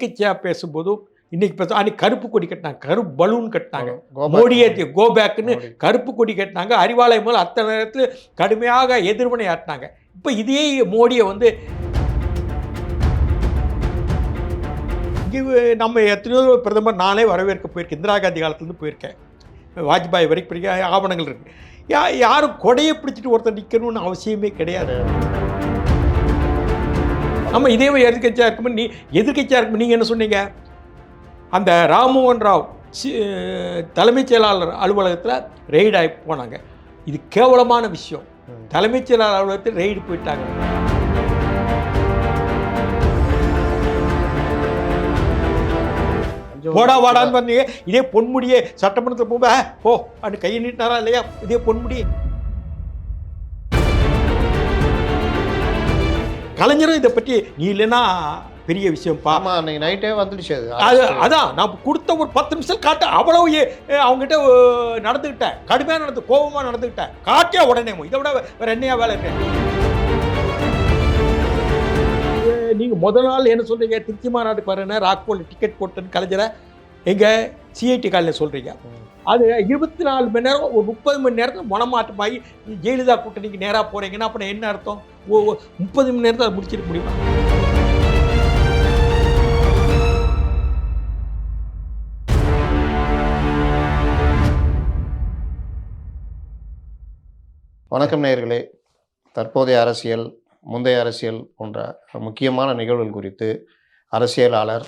எதிர்க்கட்சியா பேசும்போதும் இன்னைக்கு அன்னைக்கு கருப்பு கொடி கட்டினாங்க, கருப்பு பலூன் கட்டினாங்க. மோடியை கோ பேக்னு கருப்பு கொடி கட்டினாங்க. அறிவாலயம் போல் அத்தனை நேரத்தில் கடுமையாக எதிர்வினை ஆட்டினாங்க. இப்போ இதே மோடியை வந்து இங்கே நம்ம எத்தனையோ பிரதமர் நானே வரவேற்க போயிருக்கேன். இந்திரா காந்தி காலத்துலேருந்து போயிருக்கேன். வாஜ்பாய் வரைக்கும் பிடிக்க ஆவணங்கள் இருக்குது. யாரும் கொடையை பிடிச்சிட்டு ஒருத்தர் நிற்கணும்னு அவசியமே கிடையாது. நம்ம இதே எதிர்கட்சியாக இருக்கும்போது எதிர்கட்சியாக இருக்கும்போது நீங்கள் என்ன சொன்னீங்க? அந்த ராம்மோகன் ராவ் தலைமைச் செயலாளர் அலுவலகத்தில் ரெய்டு ஆகி போனாங்க. இது கேவலமான விஷயம். தலைமைச் செயலாளர் அலுவலகத்தில் ரெய்டு போயிட்டாங்க. போடா வாடான்னு பண்ணீங்க. இதே பொன்முடியே சட்டமன்றத்தில் போக போ அப்படின்னு கையை நீட்டினாரா இல்லையா? இதே பொன்முடி கலைஞரும் இதை பற்றி நீ இல்லைன்னா பெரிய விஷயம்ப்பா. அன்னைக்கு நைட்டே வந்துடுச்சு. அதான் நான் கொடுத்த ஒரு 10 நிமிஷம் காட்ட அவ்வளவு அவங்ககிட்ட நடந்துக்கிட்டேன். கடுமையாக கோபமாக நடந்துக்கிட்டேன். காட்டியா உடனே இதை விட வேற என்னையா வேலை இருக்கு? நீங்கள் முதல் நாள் என்ன சொல்கிறீங்க? திருச்சி மாநாட்டுக்கு வரேன்னு ராக்போல் டிக்கெட் போட்டுன்னு கலைஞரை எங்கள் சிஐடி காலையில் சொல்கிறீங்க. அது 24 மணி நேரம் ஒரு 30 மணி நேரத்தில் மனமாற்றமாகி ஜெயலலிதா கூட்டணிக்கு நேராக போகிறீங்கன்னா அப்புறம் என்ன அர்த்தம்? 30 மணி நேரத்தில் அதை முடிச்சிருக்க முடியுமா? வணக்கம் நேயர்களே. தற்போதைய அரசியல், முந்தைய அரசியல் போன்ற முக்கியமான நிகழ்வுகள் குறித்து அரசியலாளர்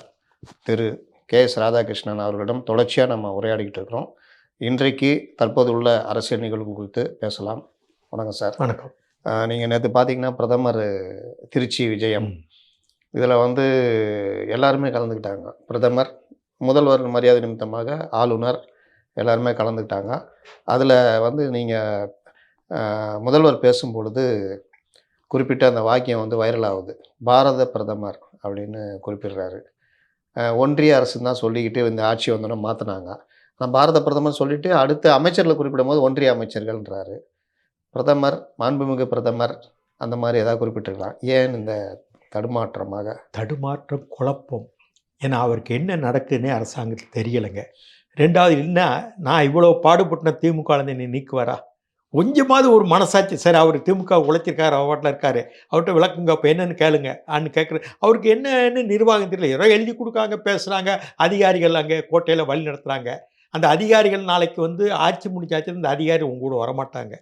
திரு கே.எஸ். ராதாகிருஷ்ணன் அவர்களிடம் தொடர்ச்சியாக நம்ம உரையாடிக்கிட்டு இருக்கிறோம். இன்றைக்கு தற்போது உள்ள அரசியல் நிகழ்வு குறித்து பேசலாம். வணக்கம் சார். வணக்கம். நீங்கள் நேற்று பார்த்தீங்கன்னா பிரதமர் திருச்சி விஜயம், இதில் வந்து எல்லாருமே கலந்துக்கிட்டாங்க. பிரதமர், முதல்வர் மரியாதை நிமித்தமாக ஆளுநர் எல்லாருமே கலந்துக்கிட்டாங்க. அதில் வந்து நீங்கள் முதல்வர் பேசும்பொழுது குறிப்பிட்ட அந்த வாக்கியம் வந்து வைரல் ஆகுது. பாரத பிரதமர் அப்படின்னு குறிப்பிடுறாரு. ஒன்றிய அரசு தான் சொல்லிக்கிட்டு இந்த ஆட்சி வந்தோன்னே மாற்றினாங்க. ஆனால் பாரத பிரதமர் சொல்லிவிட்டு அடுத்த அமைச்சர்களை குறிப்பிடும் போது ஒன்றிய அமைச்சர்கள்ன்றாரு. பிரதமர், மாண்புமிகு பிரதமர் அந்த மாதிரி ஏதாவது குறிப்பிட்டிருக்கலாம். ஏன் இந்த தடுமாற்றம், குழப்பம்? ஏன்னா அவருக்கு என்ன நடக்குதுன்னே அரசாங்கத்துக்கு தெரியலைங்க. ரெண்டாவது இல்லைன்னா நான் இவ்வளோ பாடுபட்டுன திமுக என்னை நீக்குவாரா? கொஞ்சமாவது ஒரு மனசாட்சி. சரி, அவர் திமுக உழைச்சிருக்காரு, அவாட்டில் இருக்காரு, அவர்கிட்ட விளக்குங்க, இப்போ என்னென்னு கேளுங்க அன்னு கேட்குற அவருக்கு என்னன்னு நிர்வாகம் தெரியல. யாரோ எழுதி கொடுக்காங்க, பேசுகிறாங்க. அதிகாரிகள் அங்கே கோட்டையில் வழி நடத்துகிறாங்க. அந்த அதிகாரிகள் நாளைக்கு வந்து ஆட்சி முடிச்சாச்சு இந்த அதிகாரி உங்க கூட வரமாட்டாங்க.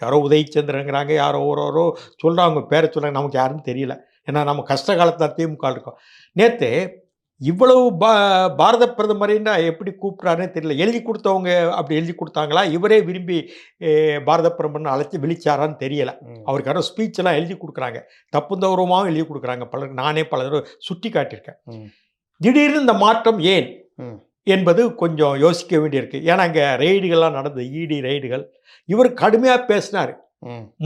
யாரோ உதயச்சந்திரங்கிறாங்க, யாரோ ஒரு சொல்கிறாங்க, பேரை சொல்கிறாங்க, நமக்கு யாருன்னு தெரியல. ஏன்னா நம்ம கஷ்ட காலத்தில் திமுக இருக்கோம். நேற்று இவ்வளவு பாரத பிரதமரின்னா எப்படி கூப்பிட்றாருன்னு தெரியல. எழுதி கொடுத்தவங்க அப்படி எழுதி கொடுத்தாங்களா, இவரே விரும்பி பாரத பிரதமர்னு அழைச்சி விழிச்சாரான்னு தெரியலை. அவருக்கு யாரோ ஸ்பீச்செல்லாம் எழுதி கொடுக்குறாங்க, தப்புந்தவரமாகவும் எழுதி கொடுக்குறாங்க. பலருக்கு நானே பல தடவை சுட்டி காட்டியிருக்கேன். திடீர்னு இந்த மாற்றம் ஏன் என்பது கொஞ்சம் யோசிக்க வேண்டியிருக்கு. ஏன்னா இங்கே ரெய்டுகள்லாம் நடந்தது, இடி ரெய்டுகள். இவர் கடுமையாக பேசினார்.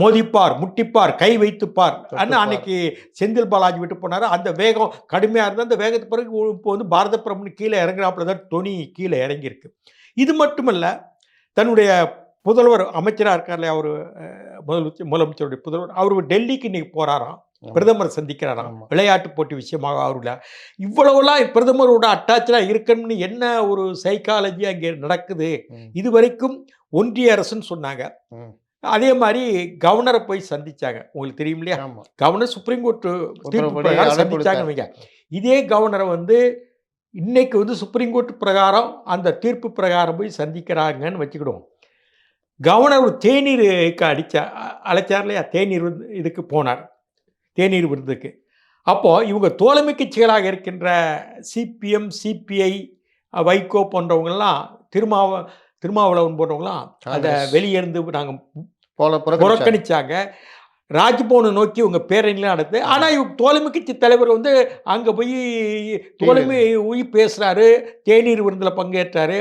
மோதிப்பார், முட்டிப்பார், கை வைத்துப்பார் அன்னைக்கு செந்தில் பாலாஜி விட்டு போனார். அந்த வேகம் கடுமையாக இருந்தால் அந்த வேகத்துக்கு பிறகு இப்போ வந்து பாரத பிரதமர் கீழே இறங்குறாப்புல தான் தொனி கீழே இறங்கியிருக்கு. இது மட்டுமல்ல, தன்னுடைய புதல்வர் அமைச்சராக இருக்கார்ல, அவர் முதலமைச்சருடைய புதல்வர், அவர் டெல்லிக்கு இன்னைக்கு போகிறாராம், பிரதமர் சந்திக்கிறாராம். விளையாட்டு போட்டி விஷயமாக அவருடைய இவ்வளவுலாம் பிரதமரோட அட்டாச்சாக இருக்கணும்னு என்ன ஒரு சைக்காலஜி அங்கே நடக்குது. இது வரைக்கும் ஒன்றிய அரசுன்னு சொன்னாங்க. அதே மாதிரி கவர்னரை போய் சந்திச்சாங்க. உங்களுக்கு தெரியும் இல்லையா? கவர்னர் சுப்ரீம் கோர்ட் தீர்ப்பு பிரகாரம் சந்திச்சாங்க. இதே கவர்னரை வந்து இன்னைக்கு வந்து சுப்ரீம் கோர்ட் பிரகாரம் அந்த தீர்ப்பு பிரகாரம் போய் சந்திக்கிறாங்கன்னு வச்சுக்கிடுவோம். கவர்னர் ஒரு தேநீருக்கு அழைச்சார் இல்லையா? தேநீர் இதுக்கு போனார், தேநீர் விருந்துக்கு. அப்போது இவங்க தோழமை கட்சிகளாக இருக்கின்ற சிபிஎம், சிபிஐ, வைகோ போன்றவங்கெல்லாம், திருமாவளவன் போன்றவங்களாம் அதை வெளியேருந்து நாங்கள் புறக்கணிச்சாங்க. ராஜ்பவனை நோக்கி உங்கள் பேரணிலாம் நடத்து. ஆனால் இவங்க தோழமை கட்சி தலைவர் வந்து அங்கே போய் தோழமை பேசுகிறாரு, தேநீர் விருந்தில் பங்கேற்றாரு.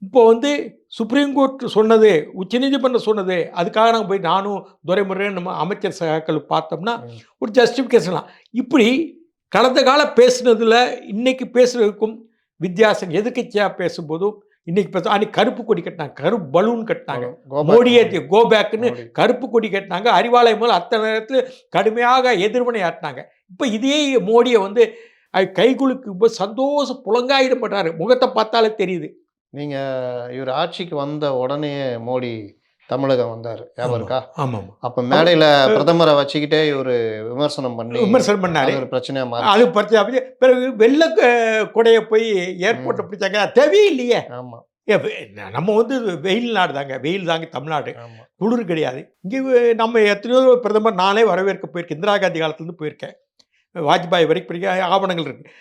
இப்போ வந்து சுப்ரீம் கோர்ட் சொன்னது, உச்சநீதிமன்றம் சொன்னது, அதுக்காக நாங்கள் போய் நானும் துரைமுருகன் நம்ம அமைச்சர் சகாக்கள் பார்த்தோம்னா ஒரு ஜஸ்டிஃபிகேஷன்லாம். இப்படி கடந்த காலம் பேசுனதில் இன்னைக்கு பேசுறதுக்கும் வித்தியாசம். எதிர்கட்சியாக பேசும்போதும் இன்னைக்கு அன்னைக்கு கருப்பு கொடி கட்டினாங்க, கருப்பு பலூன் கட்டினாங்க. மோடியை கோ பேக்னு கருப்பு கொடி கட்டினாங்க. அறிவாலயம் போல் அத்தனை நேரத்தில் கடுமையாக எதிர்வினை ஆட்டினாங்க. இப்போ இதே மோடியை வந்து கைகுலுக்கு சந்தோஷம் புலங்காயிடம் பண்றாரு. முகத்தை பார்த்தாலே தெரியுது. நீங்க இவர் ஆட்சிக்கு வந்த உடனே மோடி தமிழகம் வந்தார், ஞாபகம் இருக்கா? ஆமாம். அப்ப மேடையில பிரதமரை வச்சுக்கிட்டே இவரு விமர்சனம் விமர்சனம் பண்ணாரு. அது ஒரு பிரச்சனையா மாறி. அது பற்றி அப்படியே பிறகு வெள்ள கொடையை போய் ஏர்போர்ட்டை பிடிச்சாங்க. தேவையில்லையே. ஆமா நம்ம வந்து வெயில் நாடு தாங்க, வெயில் தாங்க தமிழ்நாடு, ஆமா குளிர் கிடையாது. இங்கே நம்ம எத்தனையோ பிரதமர் நானே வரவேற்க போயிருக்கேன். இந்திரா காந்தி காலத்துலேருந்து போயிருக்கேன். வாஜ்பாய் வரைக்கும் பிடிக்க ஆவணங்கள் இருக்கு.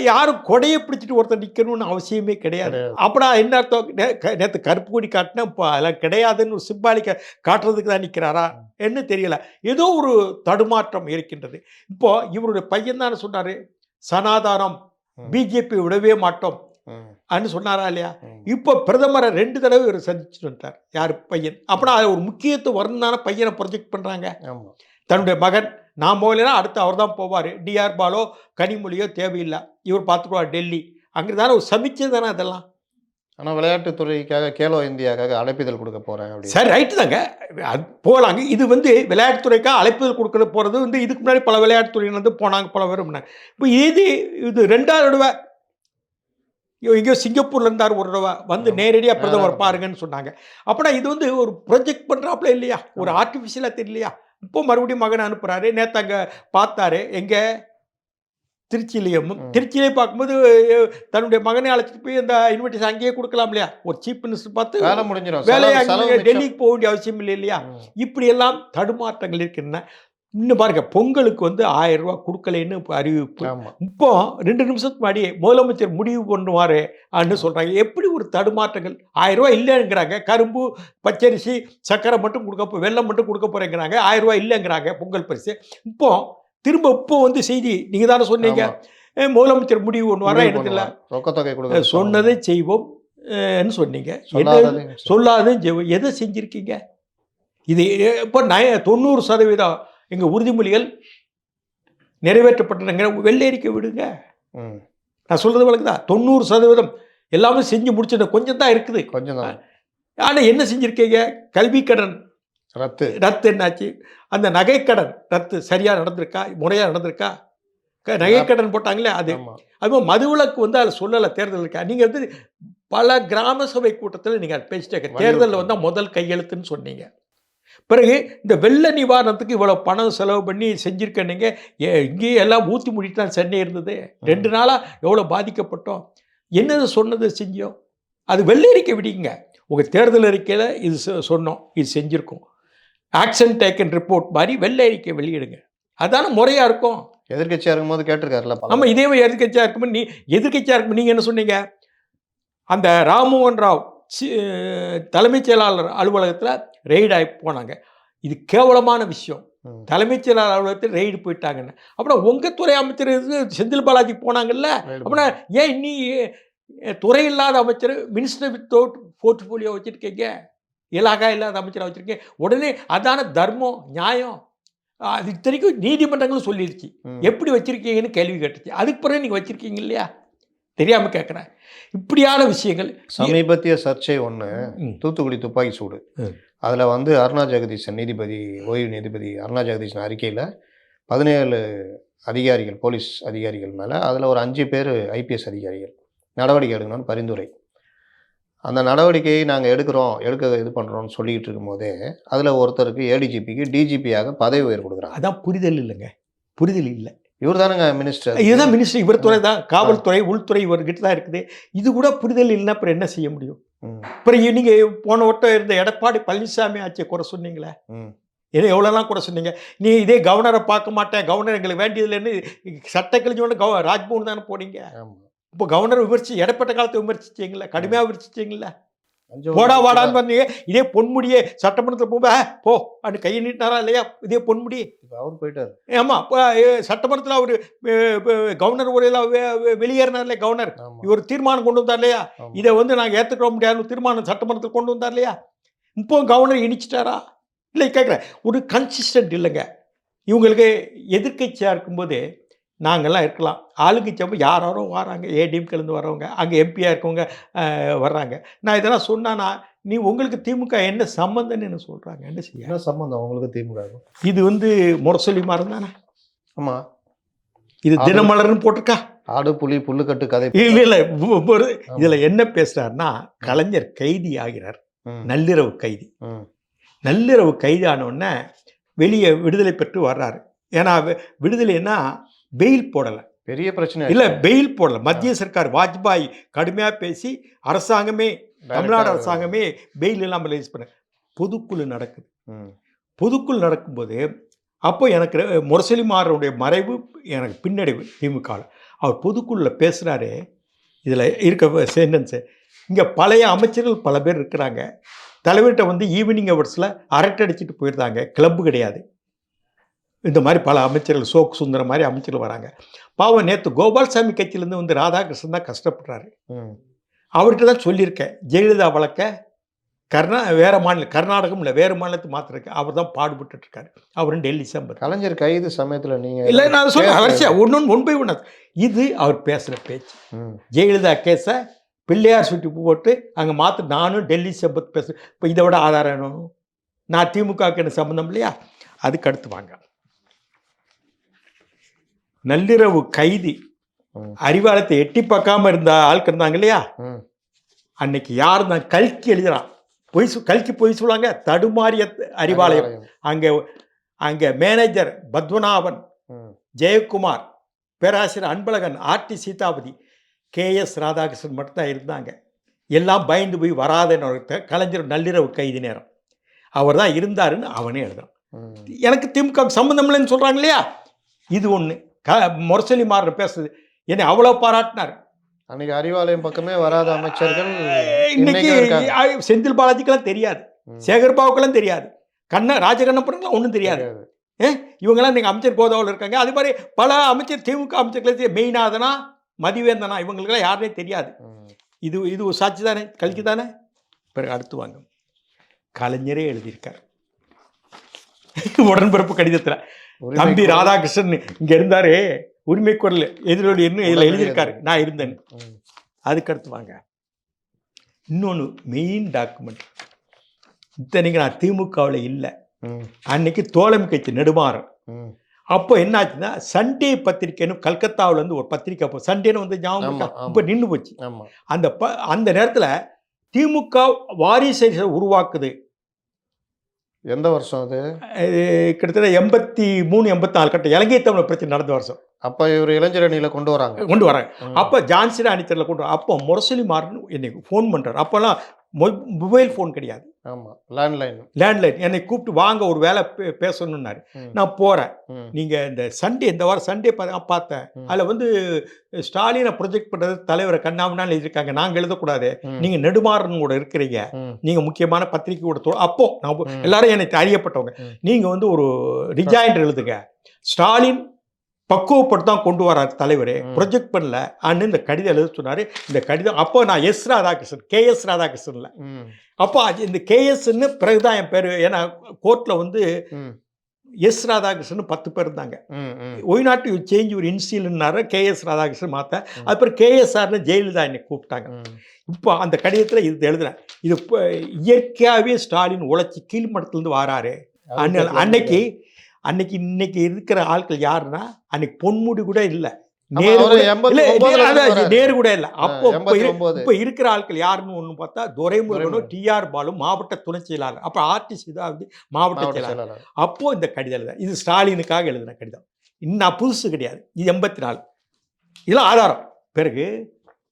யாரும் கொடையை பிடிச்சிட்டு ஒருத்தர் நிற்கணும்னு அவசியமே கிடையாது. அப்படா என்ன அர்த்தம்? நேற்று கருப்பு கொடி காட்டினா இப்போ அதெல்லாம் கிடையாதுன்னு ஒரு சிம்பாலிக்க காட்டுறதுக்கு தான் நிற்கிறாரா என்ன தெரியல. ஏதோ ஒரு தடுமாற்றம் இருக்கின்றது. இப்போ இவருடைய பையன் தானே சொன்னார், சனாதானம் பிஜேபி விடவே மாட்டோம் அப்படின்னு சொன்னாரா இல்லையா? இப்போ பிரதமரை 2 தடவை இவர் சந்திச்சுட்டு வந்துட்டார். யார் பையன்? அப்படின்னா அது ஒரு முக்கியத்துவம் வரணும்னான பையனை ப்ரொஜெக்ட் பண்ணுறாங்க. தன்னுடைய மகன் நான் போகலைன்னா அடுத்து அவர் தான் போவார். டிஆர் பாலோ கனிமொழியோ தேவையில்லை, இவர் பார்த்துக்குவார் டெல்லி. அங்கே தானே ஒரு சமிச்சை தானே அதெல்லாம். ஆனால் விளையாட்டுத்துறைக்காக கேலோ இந்தியாவுக்காக அழைப்பிதழ் கொடுக்க போகிறேன் அப்படி. சரி, ரைட்டு தாங்க, அது போகலாங்க. இது வந்து விளையாட்டுத்துறைக்காக அழைப்பிதழ் கொடுக்க போகிறது வந்து இதுக்கு முன்னாடி பல விளையாட்டுத்துறையினர் வந்து போனாங்க, பல பேர் பண்ணாங்க. இப்போ இது 2வது தடவை எங்கேயோ சிங்கப்பூர்ல இருந்தார் ஒரு தடவை வந்து நேரடியாக பிரதமர் பாருங்கன்னு சொன்னாங்க. அப்படின்னா இது வந்து ஒரு ப்ரொஜெக்ட் பண்ணுறாப்புல இல்லையா, ஒரு ஆர்டிஃபிஷியலாக தெரியலையா? இப்போ மறுபடியும் மகனை அனுப்புகிறாரு. நேற்று அங்கே பார்த்தாரு, எங்கே திருச்சியிலையும். திருச்சியிலே பார்க்கும்போது தன்னுடைய மகனை அழைச்சிட்டு போய் அந்த இன்விடேஷன் அங்கேயே கொடுக்கலாம் இல்லையா? ஒரு சீஃப் மினிஸ்டர் பார்த்து வேலை முடிஞ்சிடும், வேலையை டெல்லிக்கு போக வேண்டிய அவசியம் இல்லை இல்லையா? இப்படியெல்லாம் தடுமாற்றங்கள் இருக்கின்றன. இன்னும் பாருங்க, பொங்கலுக்கு வந்து 1000 ரூபா கொடுக்கலைன்னு அறிவிப்பு. இப்போ 2 நிமிஷத்துக்கு முன்னாடி முதலமைச்சர் முடிவு பண்ணுவாரு அப்படின்னு சொல்றாங்க. எப்படி ஒரு தடுமாற்றங்கள்! 1000 ரூபா இல்லைங்கிறாங்க. கரும்பு, பச்சரிசி, சக்கரை மட்டும் கொடுக்க, வெல்லம் மட்டும் கொடுக்க போறேங்கிறாங்க. 1000 ரூபா இல்லைங்கிறாங்க பொங்கல் பரிசு. இப்போ வந்து செய்தி நீங்க தானே சொன்னீங்க, முதலமைச்சர் முடிவு பண்ணுவாரா எனக்கு இல்லை, ரொக்கத்தொகை கொடுக்க சொன்னதை செய்வோம் சொன்னீங்க. சொல்லாததும் செய்வோம். எதை செஞ்சிருக்கீங்க? இது இப்போ 90% எங்கள் உறுதிமொழிகள் நிறைவேற்றப்பட்டதுங்கிற வெள்ளேரிக்கை விடுங்க. நான் சொல்கிறது வழக்கு தான். 90% எல்லாமே செஞ்சு முடிச்சது, கொஞ்சம் தான் இருக்குது, கொஞ்சம் தான். ஆனால் என்ன செஞ்சுருக்கீங்க? கல்வி கடன் ரத்து என்னாச்சு? அந்த நகைக்கடன் ரத்து சரியாக நடந்திருக்கா, முறையாக நடந்திருக்கா? நகைக்கடன் போட்டாங்களே அது. அதுவும் மதுவிலக்கு வந்து அதில் சொல்லலை, தேர்தல் இருக்கா? நீங்கள் வந்து பல கிராம சபை கூட்டத்தில் நீங்கள் பேசிட்டே தேர்தலில் வந்தால் முதல் கையெழுத்துன்னு சொன்னீங்க. பிறகு இந்த வெள்ள நிவாரணத்துக்கு இவ்வளோ பணம் செலவு பண்ணி செஞ்சுருக்கீங்க. இங்கேயே எல்லாம் ஊற்றி மூடிட்டு தான் சென்னை இருந்தது. 2 நாளாக எவ்வளோ பாதிக்கப்பட்டோம். என்னது சொன்னது செஞ்சோம்? அது வெள்ளரிக்கை விடிங்க. உங்கள் தேர்தல் அறிக்கையில் இது சொன்னோம், இது செஞ்சுருக்கோம். ஆக்ஷன் டேக்கன் ரிப்போர்ட் மாதிரி வெள்ளை அறிக்கை வெளியிடுங்க. அதான முறையாக இருக்கும். எதிர்கட்சியாக இருக்கும்போது கேட்டிருக்காருல்ல. ஆமாம், இதே எதிர்கட்சியாக இருக்கும்போது எதிர்கட்சியாக இருக்கும்போது நீங்கள் என்ன சொன்னீங்க? அந்த ராம்மோகன் ராவ் தலைமைச் செயலாளர் அலுவலகத்தில் ரெய்டு ஆகி போனாங்க. இது கேவலமான விஷயம். தலைமைச் செயலாளர் அலுவலகத்தில் ரெய்டு போயிட்டாங்கன்னு. அப்புறம் உங்கள் துறை அமைச்சர் செந்தில் பாலாஜி போனாங்கல்ல. அப்படின்னா ஏன் இன்னி துறை இல்லாத அமைச்சர் மினிஸ்டர் வித்தவுட் போர்ட்ஃபோலியோ வச்சுருக்கீங்க, இலாகா இல்லாத அமைச்சராக வச்சுருக்கீங்க. உடனே அதான தர்மம், நியாயம். அது இத்தனைக்கும் நீதிமன்றங்களும் சொல்லிடுச்சு எப்படி வச்சுருக்கீங்கன்னு கேள்வி கேட்டுச்சு. அதுக்கு பிறகு நீங்கள் வச்சுருக்கீங்க இல்லையா? தெரியாமல் கேட்குறேன். இப்படியான விஷயங்கள். சமீபத்திய சர்ச்சை ஒன்று, தூத்துக்குடி துப்பாக்கி சூடு. அதில் வந்து அருணா ஜெகதீசன் நீதிபதி, ஓய்வு நீதிபதி அருணா ஜெகதீசன் அறிக்கையில் 17 அதிகாரிகள், போலீஸ் அதிகாரிகள் மேலே, அதில் ஒரு 5 பேர் ஐபிஎஸ் அதிகாரிகள் நடவடிக்கை எடுக்கணும்னு பரிந்துரை. அந்த நடவடிக்கையை நாங்கள் எடுக்க இது பண்ணுறோம்னு சொல்லிக்கிட்டு இருக்கும்போதே அதில் ஒருத்தருக்கு ஏடிஜிபிக்கு டிஜிபியாக பதவி உயர்வு கொடுக்குறாங்க. அதான் புரிதல் இல்லைங்க, புரிதல் இல்லை. இவர் தானுங்க மினிஸ்டர். இதுதான் மினிஸ்டர், இவர் துறை தான். காவல்துறை, உள்துறை இவர்கிட்ட தான் இருக்குது. இது கூட புரிதல் இல்லைன்னா அப்புறம் என்ன செய்ய முடியும்? அப்புறம் நீங்கள் போன வட்டம் இருந்த எடப்பாடி பழனிசாமி ஆட்சியை குறை சொன்னீங்களே, ஏதோ எவ்வளோலாம் கூட சொன்னீங்க. நீ இதே கவர்னரை பார்க்க மாட்டேன், கவர்னர் எங்களுக்கு வேண்டியதுலன்னு சட்ட கழிஞ்சோன்னு ராஜ்பவன் தானே போனீங்க. இப்போ கவர்னர் எடப்பட்ட காலத்தை விமர்சிச்சிங்களா, கடுமையாக விமர்சிச்சிங்களா? போடா வாடான்னு பண்ணீங்க. இதே பொன்முடியே சட்டமன்றத்தில் போ அப்படின்னு கையை நீட்டினாரா இல்லையா? இதே பொன்முடி அவர் போயிட்டார். ஆமாம், சட்டமன்றத்தில் அவர் கவர்னர் உரையில் வெளியேறினார் இல்லையா கவர்னர்? இவர் தீர்மானம் கொண்டு வந்தார் இல்லையா? இதை வந்து நாங்கள் ஏற்றுக்க முடியாதுன்னு தீர்மானம் சட்டமன்றத்தில் கொண்டு வந்தார் இல்லையா? இப்போ கவர்னர் இணைச்சிட்டாரா? இல்லை, கேட்குறேன். ஒரு கன்சிஸ்டன்ட் இல்லைங்க. இவங்களுக்கு எதிர்கட்சியாக இருக்கும்போது நாங்கள்லாம் இருக்கலாம், ஆளுங்கட்சியாக யாரோ வராங்க, ஏடிஎம்கேலேருந்து வரவங்க, அங்கே எம்பியாக இருக்கவங்க வர்றாங்க. நான் இதெல்லாம் சொன்னானா நீ உங்களுக்கு திமுக என்ன சம்மந்தம்னு என்ன சொல்கிறாங்க? என்ன செய்ய, என்ன சம்மந்தம் உங்களுக்கு திமுக? இது வந்து முரசொலி மாதிரி தானே. ஆமாம், இது தினமலர்னு போட்டிருக்கா. ஆடு புலி புல்லுக்கட்டு கதை. இல்ல இல்ல ஒரு ஆமா. இதுல என்ன பேசுறாருன்னா, கலைஞர் கைதி ஆகிறார். ம், நள்ளிரவு கைதி. ம், நள்ளிரவு கைதி ஆன உடனே வெளியே விடுதலை பெற்று வர்றாரு. ஏன்னா விடுதலைன்னா பெயில் போடல. பெரிய பிரச்சனை இல்ல ஆச்சு. பெயில் போடல. மத்திய சர்க்கார் வாஜ்பாய் கடுமையா பேசி அரசாங்கமே தமிழ்நாடு டைரக்டா. அரசாங்கமே பெயில் இல்லாமல் ரிலீஸ் பண்ண பொதுக்குழு நடக்குது. ம், பொதுக்குழு நடக்கும்போது அப்போ எனக்கு முரசொலிமாறனுடைய மறைவு எனக்கு பின்னடைவு திமுகவில். அவர் பொதுக்குழுல பேசுகிறாரு. இதில் இருக்க சென்டென்ஸு, இங்கே பழைய அமைச்சர்கள் பல பேர் இருக்கிறாங்க. தலைவர்கிட்ட வந்து ஈவினிங் ஹவர்ஸில் அரட்டை அடிச்சுட்டு போயிருந்தாங்க. கிளப்பு கிடையாது. இந்த மாதிரி பல அமைச்சர்கள், சோக் சுந்தரம் மாதிரி அமைச்சர்கள் வராங்க. பாவம் நேற்று கோபால்சாமி கட்சியிலேருந்து வந்து ராதாகிருஷ்ணன் தான் கஷ்டப்படுறாரு. ம். அவர்கிட்ட தான் சொல்லியிருக்கேன், ஜெயலலிதா வழக்க வேறு மாநிலம், கர்நாடகம் இல்லை வேறு மாநிலத்துக்கு மாற்றிருக்கு. அவர் தான் பாடுபட்டு இருக்காரு. அவரும் டெல்லி சம்பத். கலைஞர் கைது சமயத்துல நீங்க இல்லை நான் சொல்கிறேன் அவசியம் ஒன்று ஒன் பை ஒன்று. இது அவர் பேசுகிற பேச்சு. ம், ஜெயலலிதா கேஸை பிள்ளையார் சுட்டி போட்டு அங்கே மாற்ற நானும் டெல்லி சம்பத் பேசுகிறேன். இப்போ இதை விட ஆதாரம் வேணும். நான் திமுகவுக்கு என்ன சம்மந்தம் இல்லையா? அதுக்கு அடுத்து வாங்க. நள்ளிரவு கைதி ம், அறிவாலயத்தை எட்டி பார்க்காம இருந்த ஆட்கள் இருந்தாங்க இல்லையா? ம். அன்னைக்கு யார் தான் கல்கி எழுதுறான். கல்கி பொய் சொல்லுவாங்க. தடுமாறிய அறிவாலயம். அங்கே அங்கே மேனேஜர் பத்மநாபன், ம், ஜெயக்குமார், பேராசிரியர் அன்பழகன், ஆர்டி சீதாபதி, கேஎஸ் ராதாகிருஷ்ணன் மட்டும்தான் இருந்தாங்க. எல்லாம் பயந்து போய் வராதன்னு கலைஞர் நள்ளிரவு கைதி நேரம் அவர் தான் இருந்தாருன்னு அவனே எழுதுறான். ம். எனக்கு திமுக சம்மந்தம் இல்லைன்னு சொல்கிறாங்க இல்லையா? இது ஒன்று. முரசொலிமாறன் பேசுறது என்னை அவ்வளோ பாராட்டினார். அன்னைக்கு அறிவாலயம் பக்கமே வராத அமைச்சர்கள் இன்னைக்கு இன்னைக்கும் இருக்காங்க. செந்தில் பாலாஜிக்கெல்லாம் தெரியாது, ம். சேகர் பாபுக்கெல்லாம் தெரியாது, ராஜகண்ணப்பனுக்கெல்லாம் ஒன்றும் தெரியாது. இவங்கெல்லாம் நீங்கள் அமைச்சர் கோதாவில் இருக்காங்க. அது மாதிரி பல அமைச்சர் திமுக அமைச்சர்கள் மெய்நாதனா மதிவேந்தனா இவங்களுக்கெல்லாம் யாருனே தெரியாது. ம். இது ஒரு சாட்சி தானே, கல்கி தானே. பிறகு அடுத்து வாங்க. கலைஞரே எழுதியிருக்கார் உடன்பிறப்பு கடிதத்தில். தம்பி ராதாகிருஷ்ணன் இங்கே இருந்தார், உரிமை குரல் எதிரொலி என்ன இதில் எழுதியிருக்காரு, நான் இருந்தேன். ம், அதுக்கடுத்து வாங்க. இன்னொன்று மெயின் டாக்குமெண்ட். இத்தனைக்கு நான் திமுகவில் இல்லை. ம், அன்னைக்கு தோழமை கட்சி நெடுமாறன். ம். அப்போ என்னாச்சுன்னா சண்டே பத்திரிக்கைன்னு கல்கத்தாவிலேருந்து ஒரு பத்திரிக்கை, அப்போ சண்டேன்னு வந்து ஞாபகம் ஆமா, இருக்கா? இப்போ நின்று போச்சு. ஆமா. அந்த நேரத்தில் திமுக வாரிசை உருவாக்குது. எந்த வருஷம் அது? கிட்டத்தட்ட 83 84 கட்ட இலங்கை தமிழர் பிரச்சனை நடந்த வருஷம். அப்ப இவர் இளைஞர் அணியில கொண்டு வராங்க. கொண்டு வராங்க. ம். அப்போ ஜான்சிரா அணித்தரில் கொண்டு வர. அப்போ முரசொலிமாறன் என்னை ஃபோன் பண்ணுறாரு. அப்போல்லாம் மொபைல் ஃபோன் கிடையாது, ஆமா, லேண்ட்லைன். லேண்ட்லைன். என்னை கூப்பிட்டு வாங்க ஒரு வேலை பேசணுன்னாரு. ம். நான் போகிறேன். ம், நீங்கள் இந்த சண்டே, இந்த வாரம் சண்டே பார்த்தேன். ம். அதில் வந்து ஸ்டாலினை ப்ரொஜெக்ட் பண்ணுறது தலைவரை கண்ணாமண்ணான்னு எழுதியிருக்காங்க. நாங்கள் எழுதக்கூடாது, ம். நீங்கள் நெடுமாறன் கூட இருக்கிறீங்க, ம், நீங்கள் முக்கியமான பத்திரிக்கை கூட அப்போ நான் ம். எல்லாரும் எனக்கு அறியப்பட்டவங்க. ம். நீங்கள் வந்து ஒரு ரிஜாயின்ட் எழுதுங்க, ஸ்டாலின் பக்குவப்பட்டு தான் கொண்டு வரார் தலைவர், ம். ப்ரொஜெக்ட் பண்ணல அன்னு இந்த கடிதம் எழுத சொன்னார். இந்த கடிதம் அப்போ நான் எஸ் ராதாகிருஷ்ணன், கேஎஸ் ராதாகிருஷ்ணன்ல. ம், அப்போ இந்த கேஎஸ்ன்னு பிறகுதான் என் பேர். ஏன்னா கோர்ட்டில் வந்து ம், எஸ் ராதாகிருஷ்ணன் 10 பேர் இருந்தாங்க. ம், ம். ஒய் நாட் யூ சேஞ்ச் ஒரு இன்சியல்னாரு, கேஎஸ் ராதாகிருஷ்ணன் மாற்ற. அப்புறம் கேஎஸ்ஆர்னு ஜெயலலிதா என்னை கூப்பிட்டாங்க. ம். இப்போ அந்த கடிதத்தில் இது எழுதுறேன். இது இப்போ இயற்கையாகவே ஸ்டாலின் உழைச்சி கீழ்மட்டத்துலேருந்து வாராரு. இன்னைக்கு இருக்கிற ஆட்கள் யாருன்னா, அன்னைக்கு பொன்முடி கூட இல்லை, நேரு கூட இல்லை. அப்போ இப்போ இருக்கிற ஆட்கள் யாருன்னு ஒன்று பார்த்தா துரைமுருகனும் டிஆர் பாலு மாவட்ட துணை செயலாளர், அப்போ ஆர்டி சீதாபதி மாவட்ட செயலாளர். அப்போ இந்த கடிதம் எழுத, இது ஸ்டாலினுக்காக எழுதின கடிதம். இன்னும் புதுசு கிடையாது, இது 84. இதெல்லாம் ஆதாரம். பிறகு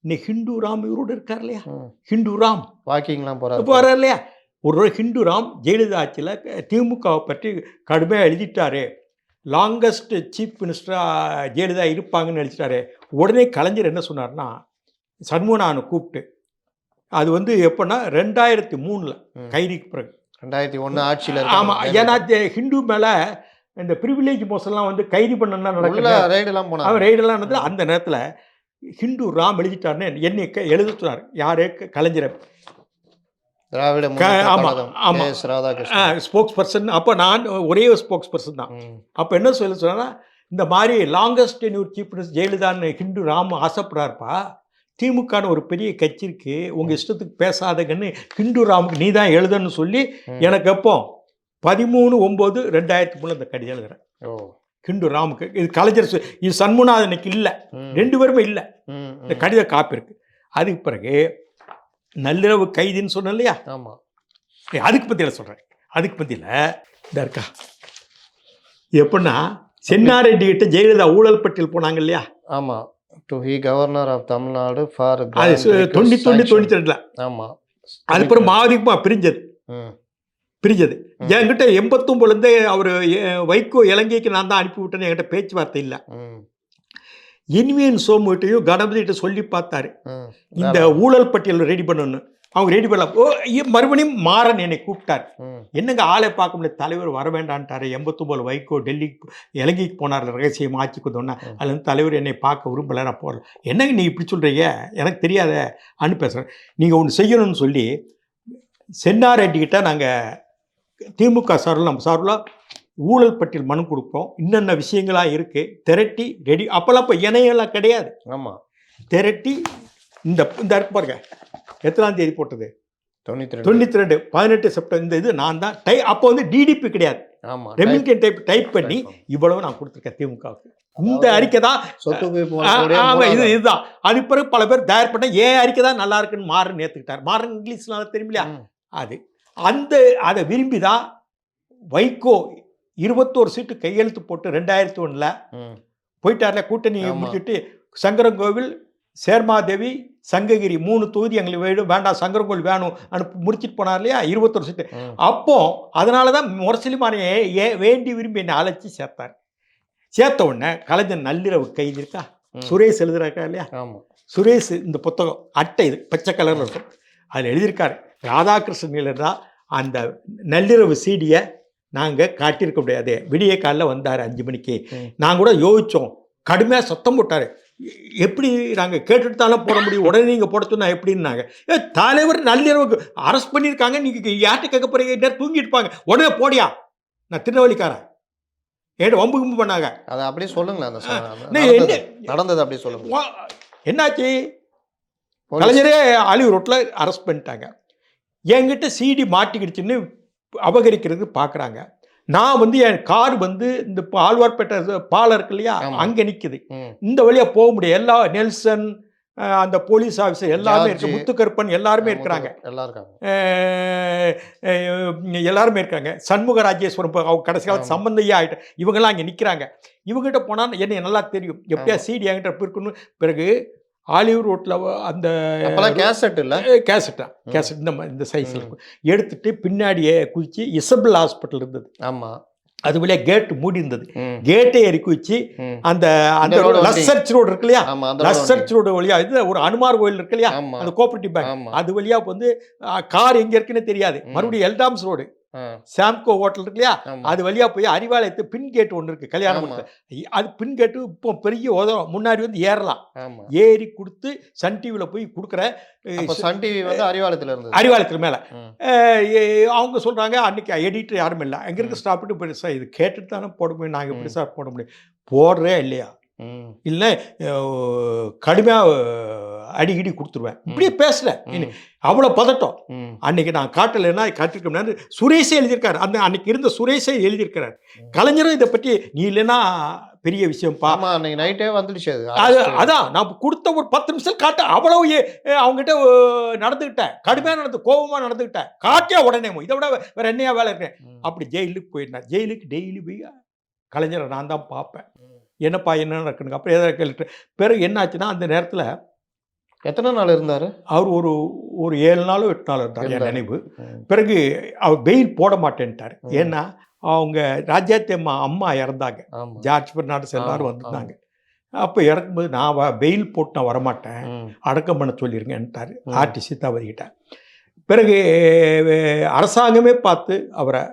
இன்னைக்கு ஹிந்து ராம் இவரோடு இருக்கார் இல்லையா? ஹிந்து ராம் வாக்கிங்லாம் போகிறார் இல்லையா? ஒரு ஹிந்து ராம் ஜெயலலிதா ஆட்சியில் திமுகவை பற்றி கடுமையாக எழுதிட்டாரு. லாங்கஸ்ட் சீஃப் மினிஸ்டராக ஜெயலலிதா இருப்பாங்கன்னு எழுதிட்டாரு. உடனே கலைஞர் என்ன சொன்னார்னா, சண்முகனானை கூப்பிட்டு, அது வந்து எப்போன்னா 2003 கைதிக்கு பிறகு 2001 ஆட்சியில். ஆமாம், ஏன்னா ஹிந்து மேலே இந்த ப்ரிவிலேஜ் மோசம்லாம் வந்து கைது பண்ணலாம் நடக்கல, ரைடெல்லாம் போனாங்க. அவன் ரைடெல்லாம் நடந்தது. அந்த நேரத்தில் ஹிந்து ராம் எழுதிட்டாருன்னு என்னை எழுத சொன்னார். யாரு? கலைஞரை. திராவிட ஸ்போக்ஸ் பர்சன். அப்போ நான் ஒரே ஒரு ஸ்போக்ஸ் பர்சன் தான். அப்போ என்ன சொல்ல சொன்னா, இந்த மாதிரி லாங்கஸ்ட் டென்யூர் சீஃப் மினிஸ்டர் ஜெயலலிதான்னு ஹிந்து ராம் ஆசைப்படுறாருப்பா. திமுகன்னு ஒரு பெரிய கட்சி இருக்கு, உங்க இஷ்டத்துக்கு பேசாதங்கன்னு ஹிந்து ராமுக்கு நீ தான் எழுதன்னு சொல்லி எனக்கு எப்போ 13/9/2003 இந்த கடிதம் எழுதுறேன். ஹிண்டு ராமுக்கு. இது கலைஞர் இது சண்முகநாதனுக்கு இல்லை, 2 பேருமே இல்லை. இந்த கடித காப்பி இருக்கு. அதுக்கு பிறகு நள்ளிரவு கைதின்னு சொன்னேன் இல்லையா, ஆமாம், அதுக்கு பற்றியில் சொல்கிறேன். அதுக்கு பற்றியில் இந்த இருக்கா எப்படின்னா, சென்னாரெட்டி கிட்ட ஜெயலலிதா ஊழல் பட்டியல் போனாங்க இல்லையா. ஆமாம், to he governor of Tamil Nadu for அது 92. ஆமாம், அதுக்கப்புறம் மாதிரிமா பிரிஞ்சது. என்கிட்ட 89லேருந்தே அவர் வைகோ இலங்கைக்கு நான் தான் அனுப்பி விட்டேன்னு என்கிட்ட பேச்சுவார்த்தை இல்லை. இனிமேன் சோமுகிட்டையும் கணபதிகிட்ட சொல்லி பார்த்தாரு இந்த ஊழல் பட்டியல் ரெடி பண்ணணும். அவங்க ரெடி பண்ண மறுபடியும் மாறன் என்னை கூப்பிட்டார். என்னங்க ஆளை பார்க்க முடியாது, தலைவர் வர வேண்டான்ட்டாரு. 89 வைகோ டெல்லிக்கு இலங்கைக்கு போனார் ரகசியம் ஆட்சிக்கு வந்தோன்னா. அதுல இருந்து தலைவர் என்னை பார்க்க விரும்பலை, நான் போகல. என்னங்க நீ இப்படி சொல்கிறீங்க, எனக்கு தெரியாத அனு பேசுகிறேன். நீங்கள் ஒன்று செய்யணும்னு சொல்லி சென்னாரெட்டிக்கிட்ட நாங்கள் திமுக சார்பில் நம்ம சார்பில் ஊழல் பட்டியல் மனு கொடுப்போம், இன்னென்ன விஷயங்களாக இருக்குது திரட்டி ரெடி. அப்போல்லாம் இப்போ இணையெல்லாம் கிடையாது. ஆமாம், திரட்டி இந்த இருக்கு பாருங்க, எத்தனாம் தேதி போட்டது, 92 18 செப்டம்பர். இந்த இது நான் தான் அப்போ வந்து டிடிபி கிடையாது. ஆமாம், ரெமிங்கன் டைப் பண்ணி இவ்வளவு நான் கொடுத்துருக்கேன் திமுகவுக்கு. இந்த அறிக்கை தான் இதுதான். அது பிறகு பல பேர் தயார் பண்ண ஏன் அறிக்கை தான் நல்லா இருக்குன்னு மாறன் ஏற்றுக்கிட்டார். மாறன் இங்கிலீஷ்லாம் தெரியுமில்லையா, அது அதை விரும்பி தான் வைகோ 21 சீட்டு கையெழுத்து போட்டு 2001 போயிட்டார்ல, கூட்டணி முடிச்சுட்டு சங்கரங்கோவில், சேர்மாதேவி, சங்ககிரி 3 தொகுதி எங்களுக்கு வேண்டாம், சங்கரங்கோவில் வேணும் முடிச்சுட்டு போனார் இல்லையா, 21 சீட்டு. அப்போ அதனால தான் முரசொலிமானை வேண்டி விரும்பி என்னை அழைச்சி சேர்த்தார். சேர்த்த உடனே கலைஞர் நள்ளிரவு கைது இருக்கா, சுரேஷ் எழுதுறாக்கா இல்லையா, சுரேஷ் இந்த புத்தகம் அட்டை இது பச்சை கலரில் இருக்கும், அதில் எழுதியிருக்காரு. ராதாகிருஷ்ணன் தான் அந்த நள்ளிரவு சீடியை நாங்கள் காட்டியிருக்க முடியாது. விடிய காலில் வந்தார் 5 மணிக்கு. நாங்கள் கூட யோசித்தோம், கடுமையாக சத்தம் போட்டார். எப்படி நாங்கள் கேட்டுட்டு தானே போட முடியும், உடனே நீங்கள் போட சொன்னா எப்படின்னாங்க. தலைவர் நள்ளிரவுக்கு அரெஸ்ட் பண்ணியிருக்காங்க, நீங்கள் யார்கிட்ட கேட்க போகிறீங்க, நேரம் தூங்கிட்டு இருப்பாங்க, உடனே போடியா, நான் திருநெல்வேலிக்காரன் ஏன் வம்பு கும்பு பண்ணாங்க. அதை அப்படியே சொல்லுங்களேன், நடந்தது அப்படியே சொல்லுங்க. என்னாச்சு, கலைஞரே ஆலிவ் ரோட்டில் அரெஸ்ட் பண்ணிட்டாங்க. என்கிட்ட சிடி மாட்டிக்கிடுச்சுன்னு அபகரிக்கிறதுக்கு பார்க்குறாங்க. நான் வந்து என் கார் வந்து இந்த ஆழ்வார்பேட்டை பாலம் இருக்கு இல்லையா, அங்கே நிற்குது. இந்த வழியாக போக முடியும். எல்லா நெல்சன், அந்த போலீஸ் ஆஃபீஸர் எல்லாருமே இருக்கு, முத்துக்கருப்பன் எல்லாருமே இருக்கிறாங்க, எல்லாருமே இருக்காங்க. சண்முக ராஜேஸ்வரம் அவங்க கடைசி காலத்து சம்பந்தையே ஆகிட்டு இவங்கெல்லாம் அங்கே நிற்கிறாங்க. இவங்ககிட்ட போனால் என்ன நல்லா தெரியும், எப்படியா சிடி என்கிட்ட இருக்குன்னு. பிறகு ஆலிவ் ரோட்டில் அந்த கேசட் இல்லை, கேசட் இந்த சைஸில் இருக்கும், எடுத்துட்டு பின்னாடியே குதிச்சு இசபெல் ஹாஸ்பிட்டல் இருந்தது. ஆமாம், அது வழியாக கேட்டு மூடி இருந்தது. கேட்டை ஏறி குதிச்சு அந்த லஸ்ஸர்ச் ரோடு இருக்கு இல்லையா, லஸ்ஸர்ச் ரோடு வழியா இது ஒரு அனுமார் கோயில் இருக்கு இல்லையா, அந்த கோஆபரேட்டிவ் பேங்க், அது வழியா வந்து கார் எங்க இருக்குன்னு தெரியாது. மறுபடியும் எல்டாம்ஸ் ரோடு சாம்கோ ஹோட்டல் இருக்கு இல்லையா, அது வழியா போய் அறிவாலயத்து பின் கேட் ஒன்று இருக்கு, கல்யாணம் அது பின் கேட்டு இப்போ பெரிய உதவும். முன்னாடி வந்து ஏறலாம், ஏறி கொடுத்து சன் டிவியில் போய் கொடுக்குற. சன் டிவி வந்து அறிவாலயத்துக்கு மேலே அவங்க சொல்கிறாங்க, அன்றைக்கி எடிட்டர் யாரும் இல்லை, அங்கே இருக்க ஸ்டாப்பிட்டு பெருசாக இது கேட்டுட்டு தானே போட முடியும், நாங்கள் எப்படி சார் போட முடியும், போடுறே இல்லையா, இல்லை கடுமையாக அடிக்கடி கொடுத்துருவேன், இப்படியே பேசுகிறேன். அவ்வளோ பதட்டம். அன்னைக்கு நான் காட்டலைன்னா காட்டிருக்க முடியாது. சுரேஷே எழுதியிருக்காரு, அந்த அன்னைக்கு இருந்த சுரேஷே எழுதியிருக்கிறார். கலைஞரும் இதை பற்றி நீ இல்லைன்னா பெரிய விஷயம்ப்பா, அன்னைக்கு நைட்டே வந்துடுச்சு. அதான் நான் கொடுத்த ஒரு 10 நிமிஷம் காட்ட அவ்வளவு அவங்ககிட்ட நடந்துக்கிட்டேன், கடுமையாக நடந்து கோபமாக நடந்துக்கிட்டேன். காட்டியா உடனே இதை விட வேற என்னையா வேலை இருக்கேன். அப்படி ஜெயிலுக்கு போயிருந்தேன். ஜெயிலுக்கு டெய்லி போய் கலைஞரை நான் தான் பார்ப்பேன், என்னப்பா என்ன நடக்குனுங்க. அப்புறம் எதாவது கேட்டு பிறகு என்னாச்சுன்னா, அந்த நேரத்தில் எத்தனை நாள் இருந்தார் அவர்? ஒரு 7 நாளோ 8 நாள் இருந்தார் என் நினைவு. பிறகு அவர் பெயில் போட மாட்டேன்ட்டார். ஏன்னா அவங்க ராஜாத்தி அம்மா இறந்தாங்க, ஜார்ஜ் பெர்னாண்டஸ் எல்லாரும் வந்திருந்தாங்க. அப்போ இறக்கும்போது நான் பெயில் போட்டு நான் வரமாட்டேன், அடக்கம் பண்ண சொல்லிருங்கன்ட்டார் ஆர்டி சீதாபதிக்கிட்ட. பிறகு அரசாங்கமே பார்த்து அவரை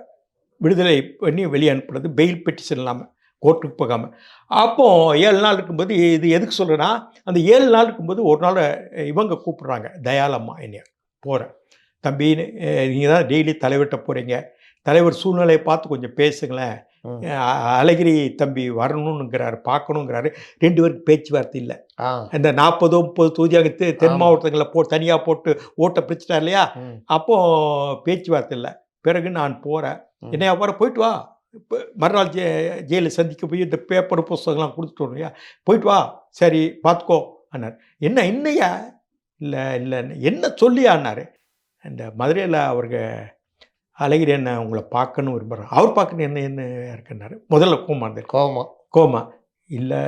விடுதலை பண்ணி வெளியே அனுப்புறது, பெயில் பெட்டிஷன் இல்லாமல், கோர்ட்டுக்கு போகாமல். அப்போது 7 நாள் இருக்கும்போது, இது எதுக்கு சொல்கிறேன்னா, அந்த 7 நாள் இருக்கும்போது ஒரு நாள் இவங்க கூப்பிட்றாங்க, தயாளம்மா என்னைய. போகிறேன், தம்பி நீங்கள் தான் டெய்லி தலைவர்கிட்ட போகிறீங்க, தலைவர் சூழ்நிலையை பார்த்து கொஞ்சம் பேசுங்களேன், அழகிரி தம்பி வரணுங்கிறாரு, பார்க்கணுங்கிறாரு. 2 பேருக்கு பேச்சுவார்த்தை இல்லை. இந்த 40-30 தொகுதியாக தென் மாவட்டங்களில் தனியாக போட்டு ஓட்டை பிரிச்சுட்டார் இல்லையா, அப்போது பேச்சுவார்த்தை இல்லை. பிறகு நான் போகிறேன், என்னையா போகிற, போயிட்டு வா, இப்போ மறுநாள் ஜெயிலில் சந்திக்க போய் இந்த பேப்பர் புஸ்தகம்லாம் கொடுத்துட்டு வரலையா, போயிட்டு வா, சரி பார்த்துக்கோ அண்ணார். என்ன என்னையா, இல்லை இல்லை என்ன சொல்லியான்னாரு. இந்த மதுரையில் அவருங்க அழகிரி என்ன உங்களை பார்க்கணும் விரும்புகிறேன். அவர் பார்க்கணும் என்ன என்ன இருக்குன்னாரு. முதல்ல கோமா இருந்தார். கோமா இல்லை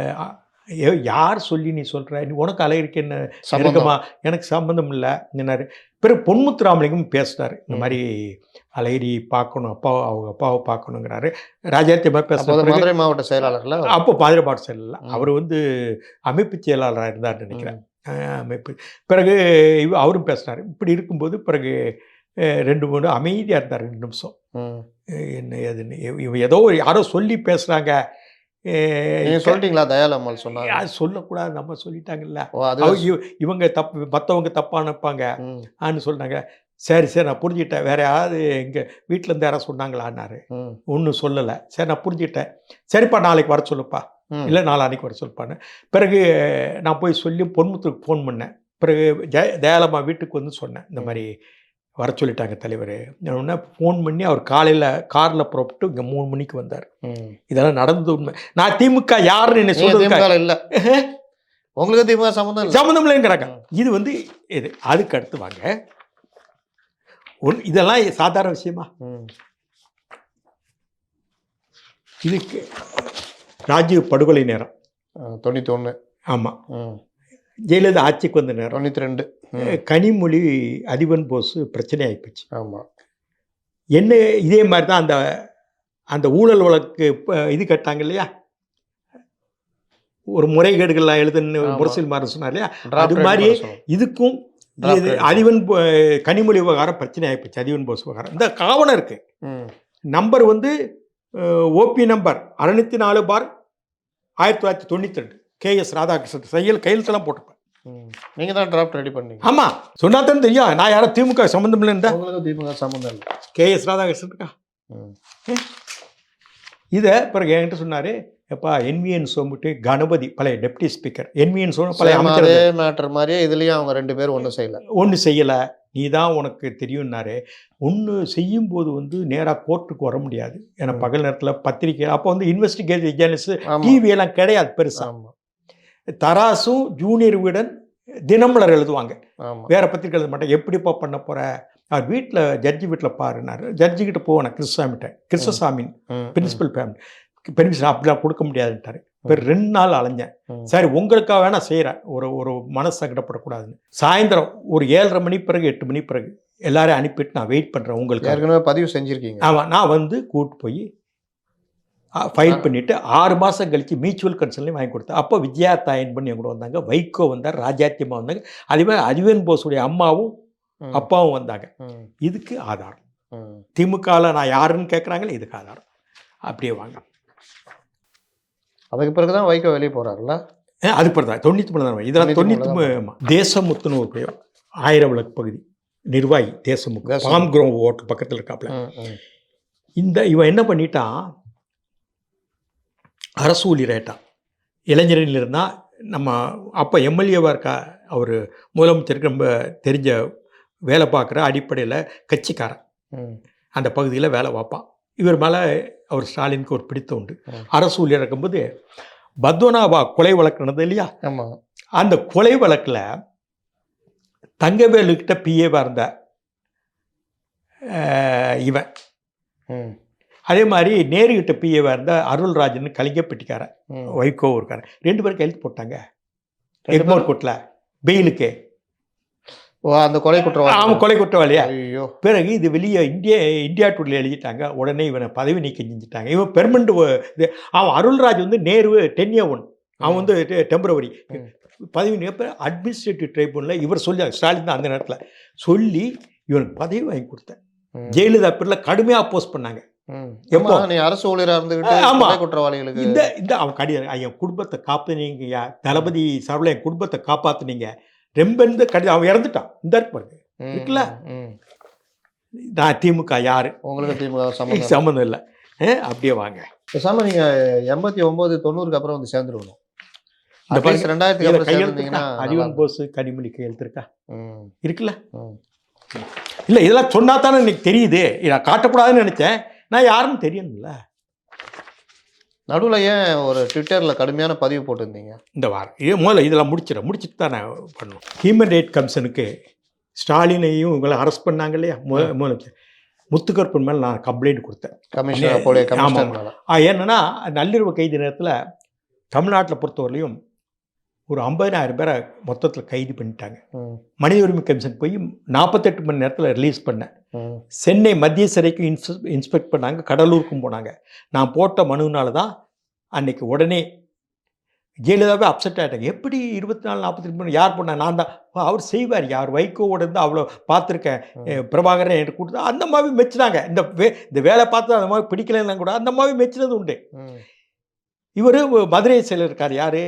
யார் சொல்லி நீ சொல்கிற, நீ உனக்கு அழகிரிக்கு என்ன நெருக்கமா, எனக்கு சம்மந்தம் இல்லை என்னாரு. பிறகு பொன்முத்துராமலிங்கம் பேசுகிறாரு, இந்த மாதிரி அழகிரி பார்க்கணும், அவங்க அப்பாவை பார்க்கணுங்கிறாரு. ராஜாத்தி பேசுகிறார். மதுரை மாவட்ட செயலாளர்ல அப்போ மதுரை மாவட்ட செயலாளர் அவர் வந்து அமைப்பு செயலாளராக இருந்தார்னு நினைக்கிறேன். அமைப்பு. பிறகு அவரும் பேசுனார். இப்படி இருக்கும்போது பிறகு 2-3 அமைதியாக இருந்தார் 2 நிமிஷம். என்ன ஏதுன்னு இவன் ஏதோ யாரோ சொல்லி பேசுகிறாங்க. சொல்லிட்டீங்களா? தயாளம்மாள் சொன்னாங்க. அது சொல்லக்கூடாது, நம்ம சொல்லிட்டாங்கல்ல. இவங்க தப்பு, மற்றவங்க தப்பாக நினைப்பாங்க ஆன்னு சொன்னாங்க. சரி சரி நான் புரிஞ்சுக்கிட்டேன். வேறு யாராவது எங்கள் வீட்டிலேருந்து யாராவது சொன்னாங்களான்னாரு. ஒன்றும் சொல்லலை. சரி நான் புரிஞ்சுக்கிட்டேன். சரிப்பா நாளைக்கு வர சொல்லுப்பா, இல்லை நாளான்னைக்கு வர சொல்லுப்பான்னு. பிறகு நான் போய் சொல்லி பொன்முத்துக்கு ஃபோன் பண்ணேன். பிறகு தயாளம்மா வீட்டுக்கு வந்து சொன்னேன், இந்த மாதிரி வர சொல்லிட்டாங்க தலைவர். உடனே ஃபோன் பண்ணி அவர் காலையில் காரில் புறப்பட்டு இங்கே 3 மணிக்கு வந்தார். இதெல்லாம் நடந்தது உண்மை. நான் திமுக யாருன்னு என்ன சொல்லுங்க இல்லை, உங்களுக்கு திமுக சம்மந்தம் இல்லைங்கிறாங்க. இது வந்து இது அதுக்கு அடுத்து வாங்க. இதெல்லாம் சாதாரண விஷயமா? இதுக்கு ராஜீவ் படுகொலை நேரம் 91. ஆமாம். ஜெயலலிதா ஆட்சிக்கு வந்த நேரம் 92. கனிமொழி அதிபன் போஸ் பிரச்சனை ஆகிப்போச்சு. ஆமாம். என்ன இதே மாதிரி தான் அந்த அந்த ஊழல் வழக்கு இது கேட்டாங்க இல்லையா, ஒரு முறைகேடுகள்லாம் எழுதுன்னு முரசில் மாற சொன்னார் இல்லையா, அது மாதிரி இதுக்கும் அதிபன் கனிமொழி விவகாரம் பிரச்சனை ஆகிப்போச்சு. அதிபன் போஸ் விவகாரம் இந்த காவணம் இருக்கு. நம்பர் வந்து ஓபி நம்பர் 604/1992 KS ராதாகிருஷ்ணன் செயல் கையெழுத்தெல்லாம் போட்டிருப்பேன். நீங்கள் தான் டிராஃப்ட் ரெடி பண்ணீங்க? ஆமாம், சொன்னா தான் தெரியும். நான் யாரும் திமுக சம்மந்தம் இல்லைன்னு. திமுக சம்மந்தம் இல்லை. KS ராதாகிருஷ்ணன் இருக்கா. இதை பிறகு என்கிட்ட சொன்னார், எப்பா NVN சோமுட்டு கணபதி பழைய டெப்டி ஸ்பீக்கர், NVN சோமு பழைய அமைச்சர் மேட்டர் மாதிரியே இதுலேயும் அவங்க 2 பேரும் ஒன்றும் செய்யலை, நீ தான் உனக்கு தெரியும்னாரு. ஒன்று செய்யும்போது வந்து நேராக கோர்ட்டுக்கு வர முடியாது. ஏன்னா பகல் நேரத்தில் பத்திரிக்கை, அப்போ வந்து இன்வெஸ்டிகேட்டிவ் ஜேர்னலிஸ்ட் டிவியெல்லாம் கிடையாது பெருசாக. தராசும் ஜூனியர் வீடன் தினமலர் எழுதுவாங்க, வேற பத்திரிக்கை எழுத மாட்டேன். எப்படிப்பா பண்ண போற, அவர் வீட்டில் ஜட்ஜி வீட்டில் பாருனாரு. ஜட்ஜிக்கிட்ட போவேன் கிருஷ்ணசாமி பிரின்சிபல் ஃபேமிலி பெர்மிஷன் அப்படிலாம் கொடுக்க முடியாதுன்ட்டாரு. இப்போ 2 நாள் அலைஞ்சேன். சரி உங்களுக்காக வேணா செய்கிறேன், ஒரு மனசு சங்கடப்படக்கூடாதுன்னு. சாயந்தரம் ஒரு 7:30 மணி பிறகு 8 மணி பிறகு எல்லாரையும் அனுப்பிட்டு நான் வெயிட் பண்ணுறேன். உங்களுக்கு ஏற்கனவே பதிவு செஞ்சுருக்கீங்க? ஆமாம். நான் வந்து கூப்பிட்டு போய் ஃபைல் பண்ணிவிட்டு 6 மாதம் கழித்து மியூச்சுவல் கன்சல்ட்லையும் வாங்கி கொடுத்தேன். அப்போ விஜயா தாயன் பண்ணி என் கூட வந்தாங்க, வைகோ வந்தார், ராஜாத்தியம்மா வந்தாங்க, அதேமாதிரி அதிபன் போஸுடைய அம்மாவும் அப்பாவும் வந்தாங்க. இதுக்கு ஆதாரம். திமுகவில் நான் யாருன்னு கேட்குறாங்களே, இதுக்கு ஆதாரம். அப்படியே வாங்க. அதுக்கு பிறகு தான் வைகோ வெளியே போகிறாருல்ல? அதுக்கு பிறகு தான் 93 தான். இதெல்லாம் 93. தேசமுத்துன்னு ஒரு பேர், 1000 விளக்கு பகுதி நிர்வாகி தேசமுத்து, பாம் க்ரோ ஹோட்டல் பக்கத்தில் இருக்காப்புல. இவன் என்ன பண்ணிட்டான், அரசு ஊழியராயிட்டான். இளைஞரில் இருந்தால் நம்ம அப்போ எம்எல்ஏவாக இருக்கா, அவர் முதலமைச்சருக்கு ரொம்ப தெரிஞ்ச வேலை பார்க்குற அடிப்படையில் கட்சிக்காரன் அந்த பகுதியில் வேலை பார்ப்பான். இவர் மேலே அவர் ஸ்டாலினுக்கு ஒரு பிடித்தம் உண்டு. அரசு ஊழியர் இருக்கும்போது பத்மநாபா கொலை வழக்கு நடந்தது இல்லையா, அந்த கொலை வழக்கில் தங்கவேலுக்கிட்ட பிஏவாக இருந்த இவன், அதே மாதிரி நேருகிட்ட பிஏவாக இருந்த அருள்ராஜன் கலிங்கப்பட்டிக்காரன், வைகோ இருக்காரு, 2 பேரும் கையெழுத்து போட்டாங்க எக்மோர் கோர்ட்டில் பெயிலுக்கு. அந்த கொலை குற்றவாளி. அவன் கொலை குற்றவாளியா. பிறகு இது வெளியே இந்தியா டுடேல எழுதிட்டாங்க. உடனே இவனை பதவி நீக்கம் செஞ்சுட்டாங்க. இவன் பெர்மனண்ட் இது. அவன் அருள்ராஜ் வந்து நேரு 10A1, அவன் வந்து டெம்பரவரி பதவி நீக்க. அட்மினிஸ்ட்ரேட்டிவ் ட்ரைபூனலில் இவர் சொல்லி, ஸ்டாலின் தான் அந்த நேரத்தில் சொல்லி இவனுக்கு பதவி வாங்கி கொடுத்தேன். ஜெயலலிதா பேரில் கடுமையாக அப்போஸ் பண்ணாங்க. அரசு ஊழியராக இருந்துகிட்டு குற்றவாளிகளுக்கு இந்த அவன் கடிதம், என் குடும்பத்தை காப்பாத்துனீங்க தளபதி சார்பில், என் குடும்பத்தை காப்பாத்துனீங்க ரொம்ப இந்த கடிதம். அவன் இறந்துட்டான். இந்த இருப்பாரு இருக்குல்ல. நான் திமுக யாரு, உங்களுக்கு திமுக சம்மந்தம் இல்லை. அப்படியே வாங்க. பேசாம நீங்க 89 90க்கு அப்புறம் வந்து சேர்ந்துருக்கணும். 2000 அதிபன் போஸ் கனிமொழி கையெழுத்து இருக்கா இருக்குல்ல. இல்லை இதெல்லாம் சொன்னா தானே எனக்கு தெரியுது. நான் காட்டக்கூடாதுன்னு நினைச்சேன். நான் யாருன்னு தெரியணும்ல. நடுவில் ஏன் ஒரு ட்விட்டரில் கடுமையான பதிவு போட்டிருந்தீங்க? இந்த வாரம் முதல்ல இதெல்லாம் முடிச்சுட்டு தான் நான் பண்ணணும். ஹியூமன் ரைட் கமிஷனுக்கு ஸ்டாலினையும் இவங்களை அரெஸ்ட் பண்ணாங்க இல்லையா முதலமைச்சர் முத்துக்கருப்பன் மேலே நான் கம்ப்ளைண்ட் கொடுத்தேன். கமிஷனர் அப்போடைய கமிஷனர் மேல. என்னன்னா நள்ளிரவு கைது நேரத்தில் தமிழ்நாட்டில் பொறுத்தவரையிலையும் ஒரு 50,000 பேரை மொத்தத்தில் கைது பண்ணிட்டாங்க. மனித உரிமை கமிஷன் போய் 48 மணி நேரத்தில் ரிலீஸ் பண்ணேன். சென்னை மத்திய சிறைக்கு இன்ஸ்பெக்ட் பண்ணாங்க, கடலூருக்கும் போனாங்க. நான் போட்ட மனுனால தான் அன்னைக்கு உடனே ஜெயலலிதாவே அப்செட் ஆகிட்டாங்க. எப்படி 24 48 மணி யார் பண்ணாங்க? நான் தான். அவர் செய்வார், யார் வைகோவோட இருந்து அவ்வளோ பார்த்துருக்கேன், பிரபாகரன் என்று கொடுத்தா அந்த மாதிரி மெச்சினாங்க. இந்த வேலை பார்த்து அந்த மாதிரி பிடிக்கலன்னா கூட அந்த மாதிரி மெச்சினது உண்டு. இவர் மதுரை செயலர் இருக்கார், யார்?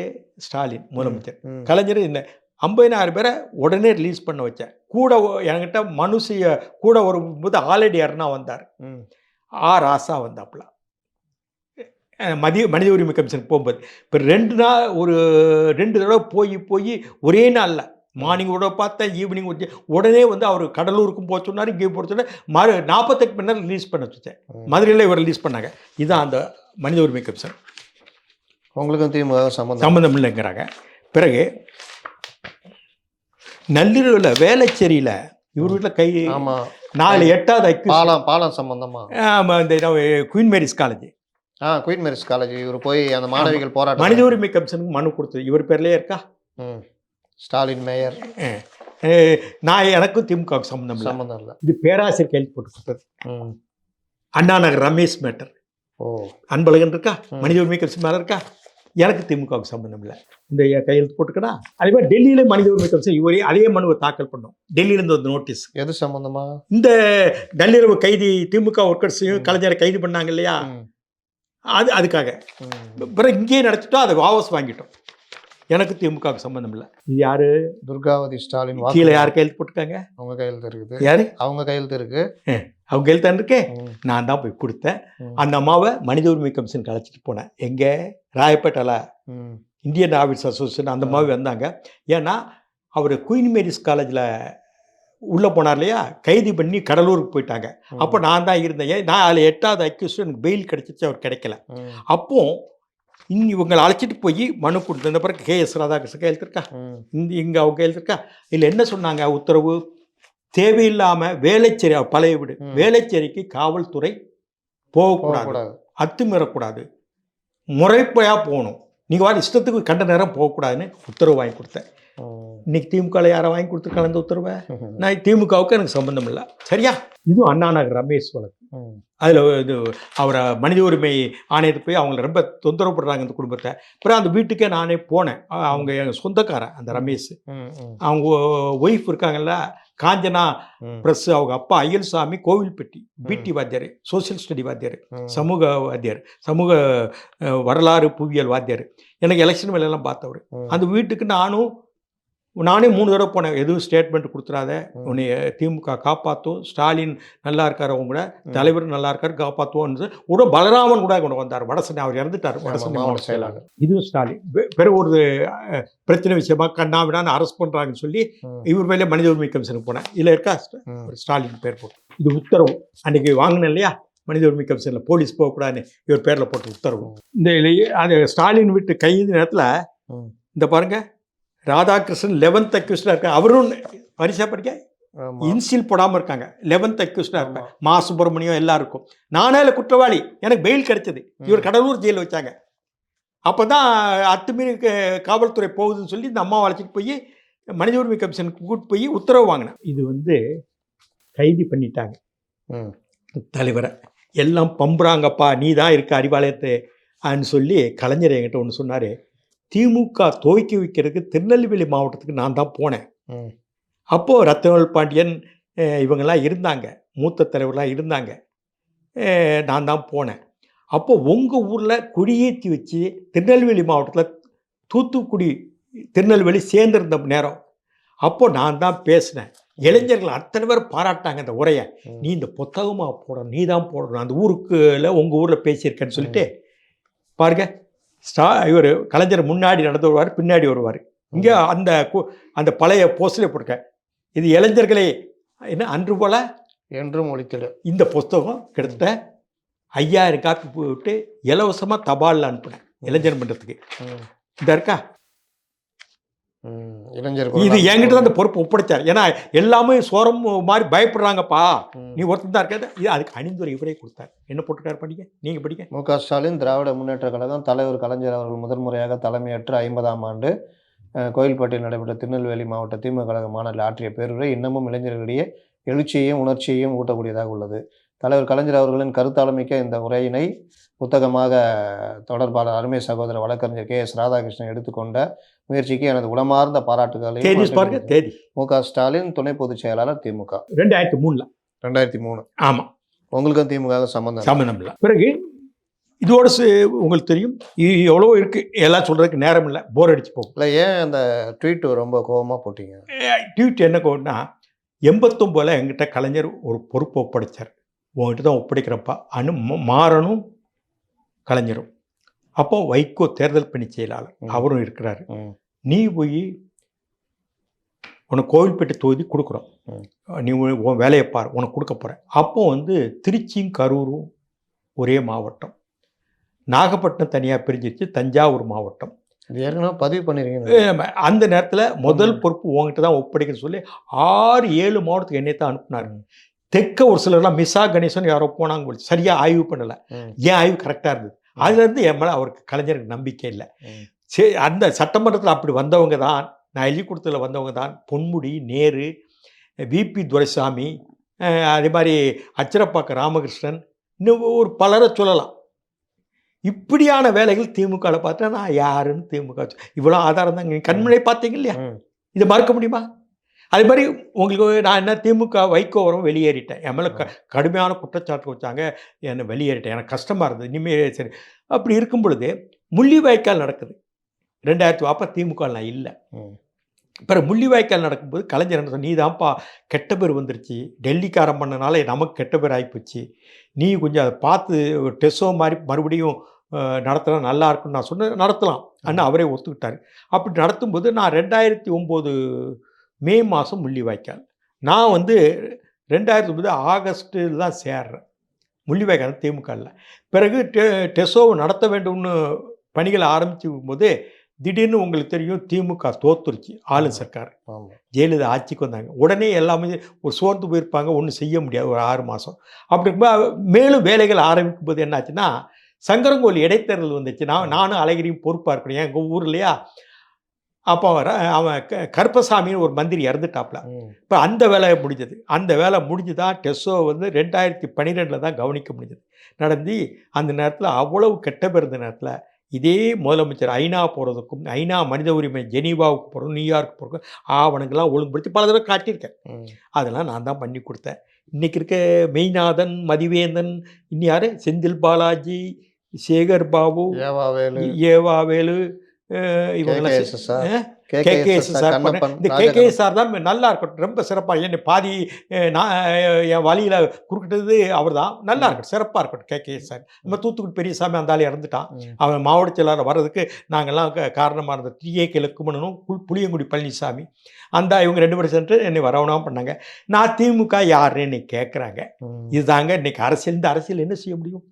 ஸ்டாலின் முதலமைச்சர். கலைஞர் இந்த 50,000 பேரை உடனே ரிலீஸ் பண்ண வச்சேன். கூட என்கிட்ட மனு செய்ய கூட வரும்போது ஆல்ரெடி யாருன்னா வந்தார், ராசா வந்தாப்புல மனித உரிமை கமிஷனுக்கு போகும்போது. இப்போ 2 நாள் ஒரு 2 தடவை போய் ஒரே நாளில் மார்னிங்கோட பார்த்தேன், ஈவினிங் உடனே வந்து அவர் கடலூருக்கும் போக சொன்னார், இங்கே போக சொன்னார். 48 மணி நேரம் ரிலீஸ் பண்ண வச்சேன். மதுரையில் இவர் ரிலீஸ் பண்ணாங்க. இதுதான் அந்த மனித உரிமை கமிஷன். உங்களுக்கும் திமுக சம்மந்தம் இல்லைங்கிறாங்க. பிறகு நள்ளிரவில் வேளச்சேரியில் இவர் வீட்டில் கை 8வது பாலம் சம்பந்தமா இந்த Queen Mary's College Queen Mary's College இவர் போய் அந்த மாணவிகள் போராட்டம் மனித உரிமை கமிஷனுக்கு மனு கொடுத்தது இவர் பேர்லேயே இருக்கா? ஸ்டாலின் மேயர். நான் எனக்கும் திமுக சம்மந்தம் இல்லை. இது பேராசிரியர் கையெழுத்து போட்டு கொடுத்தது. அண்ணா நகர் ரமேஷ் மேட்டர். அன்பழகன் இருக்கா, மனித உரிமை கமிஷன் மேலே இருக்கா? எனக்கு திமுகவுக்கு சம்பந்தம் இல்லை. இந்த கையெழுத்து போட்டுக்கடா. அதே மாதிரி டெல்லியில் மனித உரிமை கமிஷன் இவரே அதே மனுவை தாக்கல் பண்ணோம். டெல்லியிலேருந்து வந்து நோட்டீஸ். எது சம்பந்தமா? இந்த நள்ளிரவு கைதி திமுக ஒர்க்கர்ஸையும் கலைஞரை கைது பண்ணாங்க இல்லையா, அதுக்காக. பிறகு இங்கேயே நடத்திட்டோம், அதை வாபஸ் வாங்கிட்டோம். எனக்கு திமுகவுக்கு சம்பந்தம் இல்லை. இது யாரு? துர்காவதி ஸ்டாலின். கீழே யார் கையெழுத்து போட்டுருக்காங்க? அவங்க கையெழுத்து இருக்குது. யாரு? அவங்க கையெழுத்து இருக்கு. அவங்க கையெழுத்தான் இருக்கே. நான் தான் போய் கொடுத்தேன். அந்த அம்மாவை மனித உரிமை கமிஷனுக்கு அழைச்சிட்டு போனேன். எங்கே? ராயப்பேட்டால இந்தியன் ஆஃபீஸ் அசோசியேஷன் அந்த மாதிரி வந்தாங்க. ஏன்னா அவர் குயின் மேரிஸ் காலேஜில் உள்ளே போனார் இல்லையா, கைது பண்ணி கடலூருக்கு போயிட்டாங்க. அப்போ நான் தான் இருந்தேன். நான் அதில் 8வது அக்யூஸ்ட் எனக்கு பெயில் கிடைச்சிச்சு, அவர் கிடைக்கல. அப்போ இவங்களை அழைச்சிட்டு போய் மனு கொடுத்த பிறகு KS ராதாகிருஷ்ணன் கையெழுத்திருக்கா, இங்கே அவங்க கையெழுத்திருக்கா. இதில் என்ன சொன்னாங்க உத்தரவு? தேவையில்லாமல் வேளச்சேரி, பழைய வீடு வேளச்சேரிக்கு காவல்துறை போகக்கூடாது, அத்துமீறக்கூடாது, முறைப்பையாக போகணும். நீங்கள் வார இஷ்டத்துக்கு கண்ட நேரம் போகக்கூடாதுன்னு உத்தரவு வாங்கி கொடுத்தேன். இன்னைக்கு திமுகவில் யாரை வாங்கி கொடுத்துருக்காங்க அந்த உத்தரவை? நான் திமுகவுக்கு எனக்கு சம்பந்தம் இல்லை. சரியா? இதுவும் அண்ணா நகர் ரமேஷ் வழக்கு. அதில் இது அவரை மனித உரிமை ஆணையத்தை போய் அவங்கள ரொம்ப தொந்தரவு படுறாங்க அந்த குடும்பத்தை. அப்புறம் அந்த வீட்டுக்கே நானே போனேன். அவங்க எங்கள் சொந்தக்காரன் அந்த ரமேஷ். அவங்க ஒய்ஃப் இருக்காங்கல்ல காஞ்சனா ப்ரெஸ், அவங்க அப்பா ஐயல்சாமி கோவில்பட்டி பிடி வாத்தியார், சோசியல் ஸ்டடி வாத்தியார், சமூக வாத்தியார், சமூக வரலாறு புவியியல் வாத்தியார். எனக்கு எலெக்ஷன் வேலையெல்லாம் பார்த்தவர். அந்த வீட்டுக்கு நானே 3 தடவை போனேன். எதுவும் ஸ்டேட்மெண்ட் கொடுத்துடாத, உன்னை திமுக காப்பாற்றும், ஸ்டாலின் நல்லா இருக்கார், அவங்க கூட தலைவர் நல்லா இருக்கார், காப்பாற்றுவோன்னு கூட பலராமன் கூட கொண்டு வந்தார். வடசென்னை அவர் இறந்துட்டார், வடசென்னை மாவட்ட செயலாளர். இதுவும் ஸ்டாலின். பிறகு ஒரு பிரச்சனை விஷயமா கண்ணாவிடான்னு அரெஸ்ட் பண்ணுறாங்கன்னு சொல்லி இவர் மேலே மனித உரிமை கமிஷனுக்கு போனேன். இதில் இருக்கா ஸ்டாலின் பேர் போட்டு. இது உத்தரவு அன்றைக்கி வாங்கினேன் இல்லையா, மனித உரிமை கமிஷனில் போலீஸ் போகக்கூடாதுன்னு இவர் பேரில் போட்டு உத்தரவு. இந்த அது ஸ்டாலின் வீட்டு கைது நேரத்தில் இந்த பாருங்கள், ராதாகிருஷ்ணன் 11th அக்யூஸ்டாக இருக்காங்க. அவரும் பரிசா படிக்க இன்சில் போடாமல் இருக்காங்க. 11th அக்யூஸ்டாக இருப்பேன். மா சுப்பிரமணியம் எல்லாருக்கும். நானே இல்லை குற்றவாளி, எனக்கு பெயில் கிடைச்சது. இவர் கடலூர் ஜெயிலில் வச்சாங்க. அப்போ தான் அத்துமீறி காவல்துறை போகுதுன்னு சொல்லி இந்த அம்மாவை அழைச்சிட்டு போய் மனித உரிமை கமிஷனுக்கு கூப்பிட்டு போய் உத்தரவு வாங்கினேன். இது கைது பண்ணிட்டாங்க தலைவரை. எல்லாம் பம்புறாங்கப்பா, நீ தான் இருக்க அறிவாலயத்தைன்னு சொல்லி கலைஞர் என்கிட்ட ஒன்று சொன்னார். திமுக துவக்கி வைக்கிறதுக்கு திருநெல்வேலி மாவட்டத்துக்கு நான் தான் போனேன். அப்போது ரத்னவேல் பாண்டியன் இவங்கெல்லாம் இருந்தாங்க, மூத்த தலைவர்களாக இருந்தாங்க. நான் தான் போனேன். அப்போது உங்கள் ஊரில் கொடியேற்றி வச்சு திருநெல்வேலி மாவட்டத்தில் தூத்துக்குடி திருநெல்வேலி சேர்ந்துருந்த நேரம் அப்போது நான் தான் பேசினேன். இளைஞர்கள் அத்தனை பேர் பாராட்டாங்க அந்த உரையை. நீ இந்த புத்தகமாக போடணும், நீ தான் போடணும், அந்த ஊருக்குள்ள உங்கள் ஊரில் பேசியிருக்கேன்னு சொல்லிட்டு பாருங்க. இவர் கலைஞர் முன்னாடி நடந்து வருவார், பின்னாடி வருவார். இங்கே அந்த பழைய போஸ்டில் போட்டிருக்க, இது இளைஞர்களே என்ன அன்று போல என்றும் ஒழித்திடு. இந்த புஸ்தகம் கிட்டத்தட்ட 5000 காப்பி போட்டு இலவசமாக தபாலில் அனுப்புனேன் இளைஞர் மன்றத்துக்கு. இந்த இருக்கா, இளைஞர் இது என்கிட்ட தான் அந்த பொறுப்பு ஒப்படைச்சார். ஏன்னா எல்லாமே சோரம் மாதிரி பயப்படுறாங்கப்பா, நீ ஒருத்தர் தான் இருக்காது. இது அதுக்கு அணிந்துரை இவரே கொடுத்தார். என்ன போட்டுருக்காரு படிங்க, நீங்கள் படிங்க. மு.க. ஸ்டாலின் திராவிட முன்னேற்ற கழகம் தலைவர் கலைஞர் அவர்கள் முதல் முறையாக தலைமையேற்று 50ஆம் ஆண்டு கோயில்பட்டியில் நடைபெற்ற திருநெல்வேலி மாவட்ட திமுக கழக மாநாட்டில் ஆற்றிய பேருரை இன்னமும் இளைஞர்களிடையே எழுச்சியையும் உணர்ச்சியையும் ஊட்டக்கூடியதாக உள்ளது. தலைவர் கலைஞர் அவர்களின் கருத்தாளமிக்க இந்த உரையினை புத்தகமாக தொடர்பாளர் அருமை சகோதரர் வழக்கறிஞர் கே.எஸ். ராதாகிருஷ்ணன் எடுத்துக்கொண்ட முயற்சிக்கு எனது உளமார்ந்த பாராட்டுகளை. மு.க. ஸ்டாலின் துணை பொதுச் செயலாளர் திமுக 2003. ஆமாம், உங்களுக்கும் திமுக சம்பந்தம் இல்லை. பிறகு இதோட உங்களுக்கு தெரியும் எவ்வளோ இருக்குது, எல்லாம் சொல்கிறதுக்கு நேரம் இல்லை, போர் அடிச்சு போகும். இல்லை, ஏன் அந்த ட்வீட் ரொம்ப கோபமாக போட்டீங்க? ட்வீட் என்ன கோவம்னா, 89 எங்கிட்ட கலைஞர் ஒரு பொறுப்பு ஒப்படைச்சார். உங்ககிட்ட தான் ஒப்படைக்கிறப்பா மாறணும் கலைஞரும். அப்போ வைகோ தேர்தல் பணி செயலாளர் அவரும் இருக்கிறாரு. நீ போய் உனக்கு கோவில்பேட்டை தொகுதி கொடுக்குறோம், நீ உன் வேலையை பார், உனக்கு கொடுக்க போகிறேன். அப்போ திருச்சியும் கரூரும் ஒரே மாவட்டம், நாகப்பட்டினம் தனியாக பிரிஞ்சிருச்சு, தஞ்சாவூர் மாவட்டம். ஏற்கனவே பதிவு பண்ணிருக்கீங்க. அந்த நேரத்தில் முதல் பொறுப்பு உங்ககிட்ட தான் ஒப்படைக்க சொல்லி 6-7 மாவட்டத்துக்கு என்னை தான் அனுப்புனாரு. தெற்க ஒரு சிலர்லாம் மிஸ்ஸா கணேசன் யாரோ போனாங்க, சரியாக ஆய்வு பண்ணலை. ஏன் ஆய்வு கரெக்டாக இருந்தது. அதுலேருந்து என் மேலே அவருக்கு கலைஞருக்கு நம்பிக்கை இல்லை. சரி, அந்த சட்டமன்றத்தில் அப்படி வந்தவங்க தான், நான் எழுதி கொடுத்ததில் வந்தவங்க தான் பொன்முடி, நேரு, விபி துரைசாமி, அதே மாதிரி அச்சரப்பாக்க ராமகிருஷ்ணன், இன்னும் ஒரு பலரை சொல்லலாம். இப்படியான வேலைகள் திமுகவில் பார்த்தா நான் யாருன்னு திமுக இவ்வளோ ஆதாரம் தான். நீங்கள் கண்மனை பார்த்தீங்க இல்லையா, இதை மறக்க முடியுமா? அதே மாதிரி உங்களுக்கு நான் என்ன திமுக வைகோ வரும் வெளியேறிட்டேன், என் மேலே கடுமையான குற்றச்சாட்டு வச்சாங்க, என்னை வெளியேறிட்டேன், எனக்கு கஷ்டமாக இருந்தது. இனிமேல் சரி, அப்படி இருக்கும் பொழுது முள்ளிவாய்க்கால் நடக்குது 2000. அப்போ திமுக நான் இல்லை. பிறகு முள்ளிவாய்க்கால் நடக்கும்போது கலைஞர் என்ன சொன்ன, நீ தான்ப்பா கெட்ட பேர் வந்துருச்சு, டெல்லிக்காரன் பண்ணனால நமக்கு கெட்ட பேர் ஆகிப்போச்சு, நீ கொஞ்சம் அதை பார்த்து டெஸ்ஸோ மாதிரி மறுபடியும் நடத்தினா நல்லா இருக்குன்னு நான் சொன்னேன். நடத்தலாம் அண்ணா அவரே ஒத்துக்கிட்டார். அப்படி நடத்தும்போது நான் 2009 மே மாதம் முள்ளிவாய்க்கால், நான் 2009 ஆகஸ்ட்டில் தான் சேர்றேன் முள்ளிவாய்க்கால் திமுகவில். பிறகு டெஸ்ஸோவை நடத்த வேண்டும்னு பணிகளை ஆரம்பிச்சுக்கும் போது திடீர்னு உங்களுக்கு தெரியும் திமுக தோத்துருச்சு, ஆளும் சர்க்கார், ஜெயலலிதா ஆட்சிக்கு வந்தாங்க. உடனே எல்லாமே ஒரு சோர்ந்து போயிருப்பாங்க, ஒன்றும் செய்ய முடியாது ஒரு 6 மாதம். அப்படி மேலும் வேலைகள் ஆரம்பிக்கும் போது என்னாச்சுன்னா, சங்கரங்கோவில் இடைத்தேர்தல் வந்துச்சு. நானும் அழகிரியும் பொறுப்பாக இருக்கணும் எங்கள் ஊர்லையா. அப்போ அவன் கருப்பசாமின்னு ஒரு மந்திரி இறந்துட்டாப்ல. இப்போ அந்த வேலை முடிஞ்சது. அந்த வேலை முடிஞ்சு தான் டெஸ்ஸோ 2012 தான் கவனிக்க முடிஞ்சது நடந்து. அந்த நேரத்தில் அவ்வளவு கெட்ட பேர் இருந்த நேரத்தில் இதே முதலமைச்சர் ஐநா போகிறதுக்கும், ஐநா மனித உரிமை ஜெனீவாவுக்கு போகிறதும், நியூயார்க் போகிறதுக்கும் ஆவணங்கள்லாம் ஒழுங்குபடுத்தி பல தடவை காட்டியிருக்கேன். அதெல்லாம் நான் தான் பண்ணி கொடுத்தேன். இன்றைக்கி இருக்க மெய்நாதன், மதிவேந்தன், இன்னும் யார், செந்தில் பாலாஜி, சேகர் பாபு, ஏவாவேலு, இவங்கெல்லாம் கேகேஎஸ்ஆர் தான் நல்லா இருக்கட்டும், ரொம்ப சிறப்பாக. என்னை பாதி நான் என் வழியில் குறுக்கிட்டது அவர் தான். நல்லா இருக்கட்டும், சிறப்பாக இருக்கட்டும் கேகேஎஸ்ஆர். நம்ம தூத்துக்குடி பெரியசாமி அந்த ஆள் இறந்துட்டான், அவன் மாவட்ட செயலாளர் வர்றதுக்கு நாங்கள்லாம் காரணமாக இருந்த டிஏகே லக்குமணனும் புளியங்குடி பழனிசாமி, அந்த இவங்க 2 பேரும் சென்று என்னை வரவனாக பண்ணாங்க. நான் திமுக யாருன்னு என்னை கேட்குறாங்க. இதுதாங்க இன்னைக்கு அரசியல். இந்த அரசியல் என்ன செய்ய முடியும்?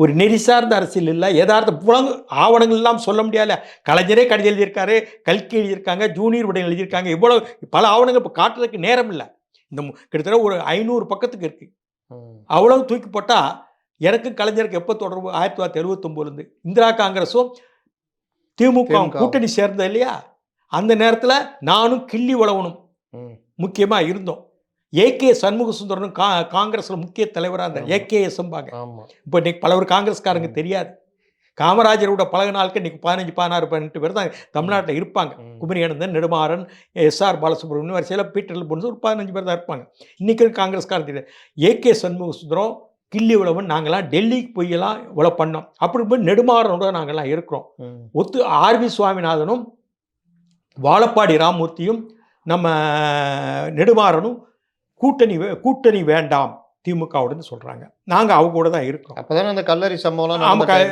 ஒரு நெறி சார்ந்த அரசியல் இல்லை, யதார்த்த புலங்கு ஆவணங்கள் எல்லாம் சொல்ல முடியாத. கலைஞரே கடிதம் எழுதியிருக்காரு, கல்கி எழுதியிருக்காங்க, ஜூனியர் விடயம் எழுதியிருக்காங்க. இவ்வளோ பல ஆவணங்கள் இப்போ காட்டுறதுக்கு நேரம் இல்லை. இந்த கிட்டத்தட்ட ஒரு 500 பக்கத்துக்கு இருக்குது. அவ்வளவு தூக்கி போட்டால் எனக்கும் கலைஞருக்கு எப்போ தொடர்பு? 1979 இந்திரா காங்கிரஸும் திமுக கூட்டணி சேர்ந்தது இல்லையா? அந்த நேரத்தில் நானும் கிள்ளி உழவனும் முக்கியமாக இருந்தோம். ஏகே சண்முக சுந்தரனும் காங்கிரஸில் முக்கிய தலைவராக இருந்தார். ஏகேஎஸ்ம்பாங்க. இப்போ இன்றைக்கி பலவர் காங்கிரஸ்காரங்க தெரியாது. காமராஜரோட பழக நாளுக்கு இன்றைக்கி 15, 16, 18 பேர் தான் தமிழ்நாட்டில் இருப்பாங்க. குமரியானந்தன், நெடுமாறன், எஸ்ஆர் பாலசுப்ரமணியம் வரிசையில் பீட்டர் பொண்ணு ஒரு 15 பேர் தான் இருப்பாங்க. இன்றைக்கி காங்கிரஸ்காரன் தெரியாது. ஏகே சண்முக சுந்தரம், கிள்ளி உழவன், நாங்கள்லாம் டெல்லிக்கு போயெல்லாம் இவ்வளோ பண்ணோம். அப்படி போய் நெடுமாறனோட நாங்கள்லாம் இருக்கிறோம். ஆர்வி சுவாமிநாதனும் வாழப்பாடி ராமூர்த்தியும் நம்ம நெடுமாறனும் கூட்டணி வேண்டாம் திமுகவுடன் சொல்கிறாங்க. நாங்கள் அவங்க கூட தான் இருக்கோம். அப்போ தானே அந்த கல்லறி சம்பவம்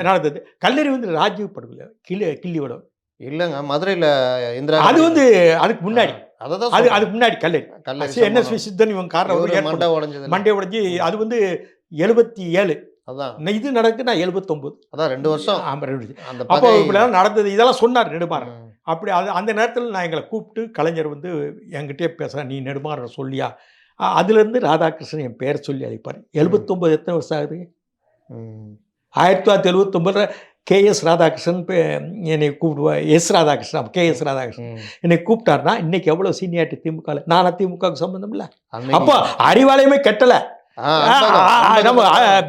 நடந்தது. கல்லறி ராஜீவ் படுகொலை, கிள்ளி விடும் இல்லைங்க, மதுரையில் இந்திரா. அது அதுக்கு முன்னாடி, அதுக்கு முன்னாடி கல்லறி NSV சித்தன் இவங்க காரணம் மண்டை உடைஞ்சு அது 77. அதான் இது நடக்கு நான் 79. அதான் 2 வருஷம் ஆமா, 2. அந்த அப்போ பகை. இப்படிலாம் நடந்தது இதெல்லாம் சொன்னார் நெடுமாறன். ம். அப்படி அந்த நேரத்தில் நான் எங்களை கூப்பிட்டு கலைஞர் வந்து என்கிட்டயே பேசுகிறேன், நீ நெடுமாறன் சொல்லியா. அதுலேருந்து ராதாகிருஷ்ணன் என் பேரை சொல்லி அழைப்பார். 79 எத்தனை வருஷம் ஆகுது? ம். 1979 கேஎஸ் ராதாகிருஷ்ணன் என்னை கூப்பிடுவா. ராதாகிருஷ்ணன் கேஎஸ் ராதாகிருஷ்ணன் ம். என்னை கூப்பிட்டாருன்னா இன்னைக்கு எவ்வளோ சீனியாரிட்டி திமுக. நானா திமுகவுக்கு சம்மந்தம் இல்லை. அன்னைக்கு- அப்போ அறிவாலயமே கெட்டலை. அன்பகம். நம்ம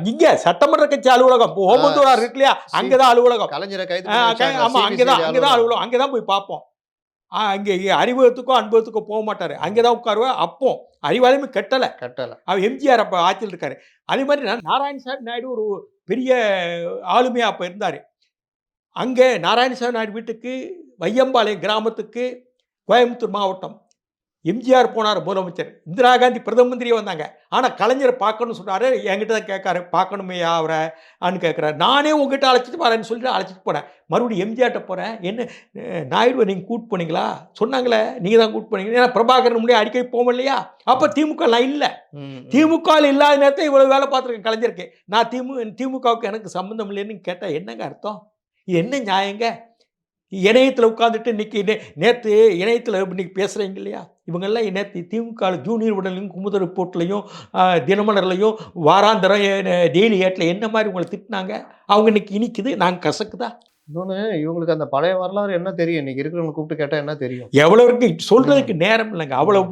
இங்க சட்டமன்ற கட்சி அலுவலகம் ஓமந்தூரார் இருக்கு இல்லையா, அங்கதான் அலுவலகம். கலைஞரை கைது ஆமா, அங்கதான் அலுவலகம். அங்கதான் போய் பார்ப்போம். அங்கே அறிவகத்துக்கோ அன்பகத்துக்கோ போக மாட்டாரு, அங்கதான் உட்காருவேன். அப்போ அறிவாலயமே கட்டலை. அவர் எம்ஜிஆர் அப்போ ஆட்சியில் இருக்காரு. அதே மாதிரி நாராயணசாமி நாயுடு ஒரு பெரிய ஆளுமையா அப்போ இருந்தார். அங்கே நாராயணசாமி நாயுடு வீட்டுக்கு வையம்பாளையம் கிராமத்துக்கு கோயம்புத்தூர் மாவட்டம் எம்ஜிஆர் போனார் முதலமைச்சர். இந்திரா காந்தி பிரதம மந்திரியே வந்தாங்க. ஆனால் கலைஞரை பார்க்கணும்னு சொன்னார். என்கிட்ட தான் கேட்காரு, பார்க்கணுமே அவரை ஆன்னு கேட்குறாரு. நானே உங்ககிட்ட அழைச்சிட்டு வரேன்னு சொல்லிட்டு அழைச்சிட்டு போனேன். மறுபடியும் எம்ஜிஆர்ட்ட போகிறேன். என்ன நாயுடுவை நீங்கள் கூட்டு போனீங்களா? சொன்னாங்களே நீங்கள் தான் கூட்டு போனீங்க. ஏன்னா பிரபாகரன் முடியும் அடிக்கடி போவோம் இல்லையா? அப்போ திமுகலாம் இல்லை. திமுக இல்லாத நேரத்தை இவ்வளோ வேலை பார்த்துருக்கேன் கலைஞருக்கு. நான் திமுகவுக்கு எனக்கு சம்மந்தம் இல்லைன்னு கேட்டால் என்னங்க அர்த்தம்? இது என்ன நியாயங்க? இணையத்தில் உட்காந்துட்டு இன்னைக்கு நேற்று இணையத்தில் இன்னைக்கு பேசுகிறீங்க இல்லையா, இவங்கெல்லாம் நேற்று திமுக ஜூனியர் உடலையும் குமுத ரிப்போர்ட்லையும் தினமலர்லையும் வாராந்திரம் டெய்லி ஏட்டில் என்ன மாதிரி உங்களை திட்டினாங்க. அவங்க இன்னைக்கு இனிக்குது, நாங்கள் கசக்குதா? இன்னொன்று, இவங்களுக்கு அந்த பழைய வரலாறு என்ன தெரியும்? இன்னைக்கு இருக்கிறவங்க கூப்பிட்டு கேட்டால் என்ன தெரியும்? எவ்வளோ இருக்கு சொல்கிறதுக்கு நேரம் இல்லைங்க. அவ்வளோ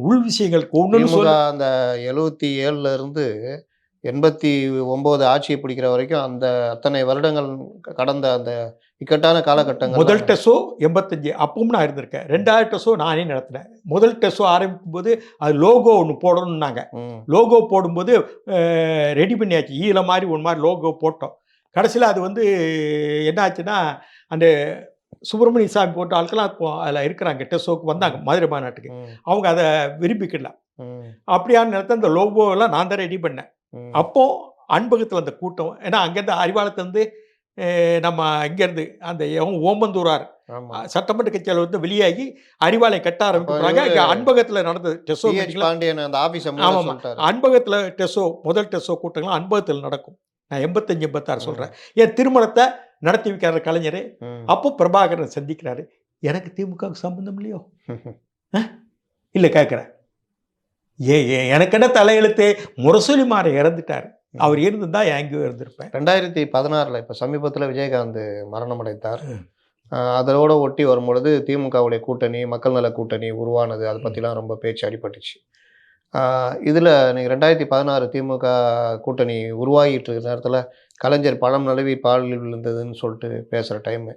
உள் விஷயங்களுக்கு ஒன்று சொல்ல. அந்த 77ல இருந்து 89 ஆட்சியை பிடிக்கிற வரைக்கும் அந்த அத்தனை வருடங்கள் கடந்த அந்த இக்கட்டான காலகட்டங்கள். முதல் டெஸ்டோ 85 அப்பவும் நான் இருந்திருக்கேன். 2வது டெஸ்டோ நானே நடத்தினேன். முதல் டெஸ்டோ ஆரம்பிக்கும் போது அது லோகோ ஒன்று போடணும்னாங்க. லோகோ போடும்போது ரெடி பண்ணியாச்சு. ஈழ மாதிரி ஒன்று மாதிரி லோகோ போட்டோம். கடைசியில் அது வந்து என்ன ஆச்சுன்னா, அந்த சுப்பிரமணிய சாமி போட்ட ஆட்கள்லாம் இப்போ அதில் இருக்கிறாங்க. டெஸ்டோக்கு வந்தாங்க மதுரை மாநாட்டுக்கு. அவங்க அதை விரும்பிக்கலாம். அப்படியான நேரத்தில் அந்த லோகோவெல்லாம் நான் தான் ரெடி பண்ணேன். அப்போ அன்பகத்தில் அந்த கூட்டம், ஏன்னா அங்கேருந்து அறிவாலயத்துலேருந்து நம்ம இங்கேருந்து அந்த ஓமந்தூரார் சட்டமன்ற கட்சியில் வந்து வெளியாகி அறிவாலயம் கட்ட ஆரம்பிக்கிறாங்க. இங்கே அன்பகத்தில் நடந்தது டெஸ்டோ. அன்பகத்தில் டெஸ்டோ முதல் டெஸ்டோ கூட்டங்கள்லாம் அன்பகத்தில் நடக்கும். நான் 85 86 சொல்கிறேன். என் திருமணத்தை நடத்தி வைக்கிற கலைஞர். அப்போ பிரபாகரன் சந்திக்கிறாரு. எனக்கு திமுகவுக்கு சம்பந்தம் இல்லையோ? இல்லை கேட்குறேன். எனக்கு என்ன தலையெழுத்து? முரசொலி மாற இறந்துட்டார். அவர் இருந்துதான் எங்கேயோ இருந்திருப்பேன். 2016 இப்போ சமீபத்தில் விஜயகாந்த் மரணம் அடைந்தார். அதோட ஒட்டி வரும்பொழுது திமுகவுடைய கூட்டணி, மக்கள் நல கூட்டணி உருவானது. அதை பற்றிலாம் ரொம்ப பேச்சு அடிபட்டுச்சு. இதில் நீங்கள் 2016 திமுக கூட்டணி உருவாகிட்டு இருக்கிற நேரத்தில் கலைஞர் பழம் நழுவி பாலில் விழுந்ததுன்னு சொல்லிட்டு பேசுகிற டைமு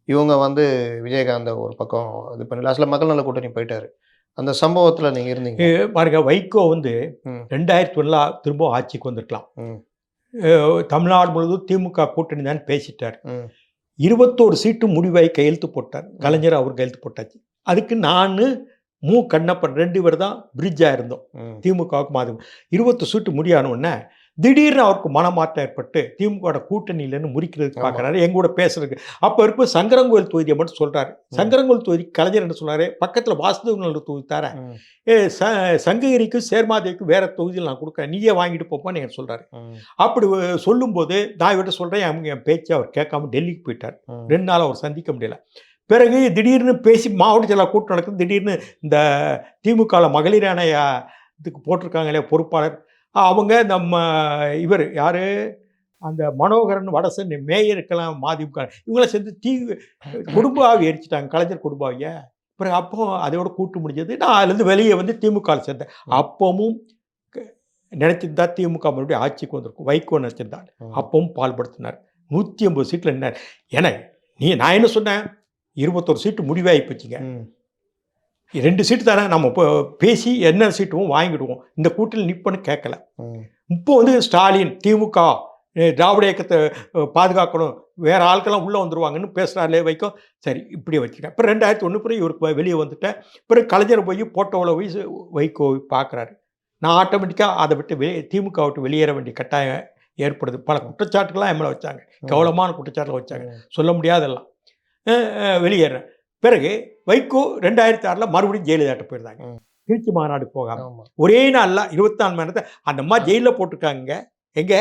இவங்க வந்து விஜயகாந்தை ஒரு பக்கம் இது பண்ணி லாஸ்ட்டில் மக்கள் நல கூட்டணி போயிட்டார். அந்த சம்பவத்தில் நீங்கள் இருந்தீங்க பாருங்க. வைகோ வந்து 2001 திரும்ப ஆட்சிக்கு வந்திருக்கலாம். தமிழ்நாடு முழுவதும் திமுக கூட்டணி தான் பேசிட்டார். 21 சீட்டு முடிவாய் கையெழுத்து போட்டார் கலைஞர். அவர் கையெழுத்து போட்டாச்சு. அதுக்கு நான் மு கண்ணப்பன் 2 பேர் தான் பிரிட்ஜாக இருந்தோம் திமுகவுக்கு. மாதிரி 20 சீட்டு முடியானோடனே திடீர்னு அவருக்கு மனமாற்றம் ஏற்பட்டு திமுக கூட்டணியிலன்னு முறிக்கிறதுக்கு பார்க்குறாரு, எங்கூட பேசுறதுக்கு. அப்போ இருக்கும் சங்கரங்கோயில் தொகுதியை மட்டும் சொல்கிறாரு. சங்கரங்கோயில் தொகுதி கலைஞர் என்ன சொல்கிறாரு, பக்கத்தில் வாசுதேவன் தொகுதி தரேன், சங்ககிரிக்கும் சேர்மாதேவிக்கும் வேறு தொகுதியில் நான் கொடுக்குறேன், நீயே வாங்கிட்டு போப்பான்னு எனக்கு சொல்கிறாரு. அப்படி சொல்லும்போது நான் இவர்கிட்ட சொல்கிறேன், அவங்க என் பேச்சு அவர் கேட்காம டெல்லிக்கு போயிட்டார். 2 நாள் அவர் சந்திக்க முடியல. பிறகு திடீர்னு பேசி மாவட்ட செயலாளர் கூட்டம் நடக்குது. திடீர்னு இந்த திமுகவில் மகளிர் ஆணைய இதுக்கு போட்டிருக்காங்களே பொறுப்பாளர், அவங்க நம்ம இவர் யார் அந்த மனோகரன் வடசன் மேயருக்கெல்லாம் மதிமுக இவங்களாம் சேர்ந்து குடும்பாவை எரிச்சிட்டாங்க, கலைஞர் குடும்பாவிய. பிறகு அப்போ அதோட கூட்டு முடிஞ்சது. நான் அதுலேருந்து வெளியே வந்து திமுகவில் சேர்ந்தேன். அப்பவும் நினச்சிருந்தா திமுக மறுபடியும் ஆட்சிக்கு வந்திருக்கும். வைகோ நினச்சிருந்தார். அப்பவும் பால்படுத்தினார். 180 சீட்டில் நின்னார். ஏன்னா நான் என்ன சொன்னேன், 21 சீட்டு முடிவாகி போச்சுங்க. 2 சீட்டு தானே, நம்ம இப்போ பேசி என்ன சீட்டும் வாங்கிடுவோம், இந்த கூட்டத்தில் நிற்பன்னு கேட்கல. இப்போ வந்து ஸ்டாலின் திமுக திராவிட இயக்கத்தை பாதுகாக்கணும், வேறு ஆட்கள்லாம் உள்ளே வந்துடுவாங்கன்னு பேசுகிறாங்களே வைக்கோ. சரி இப்படியே வச்சுருக்கேன். இப்போ 2001 பிறகு இவருக்கு வெளியே வந்துட்டேன். பிறகு கலைஞர் போய் போட்டோவில் போய் வைகோ பார்க்குறாரு. நான் ஆட்டோமேட்டிக்காக அதை விட்டு திமுக விட்டு வெளியேற வேண்டிய கட்டாயம் ஏற்படுது. பல குற்றச்சாட்டுகள்லாம் என் மேலே வச்சாங்க, கவலமான குற்றச்சாட்டுகள் வச்சாங்க, சொல்ல முடியாதெல்லாம். வெளியேறேன். பிறகு வைகோ 2006 மறுபடியும் ஜெயலலிதாட்ட போயிருந்தாங்க. திருச்சி மாநாடு போகாமல் ஒரே நாளில் 24 மணி நேரத்தை அந்த மாதிரி ஜெயிலில் போட்டிருக்காங்க. எங்கே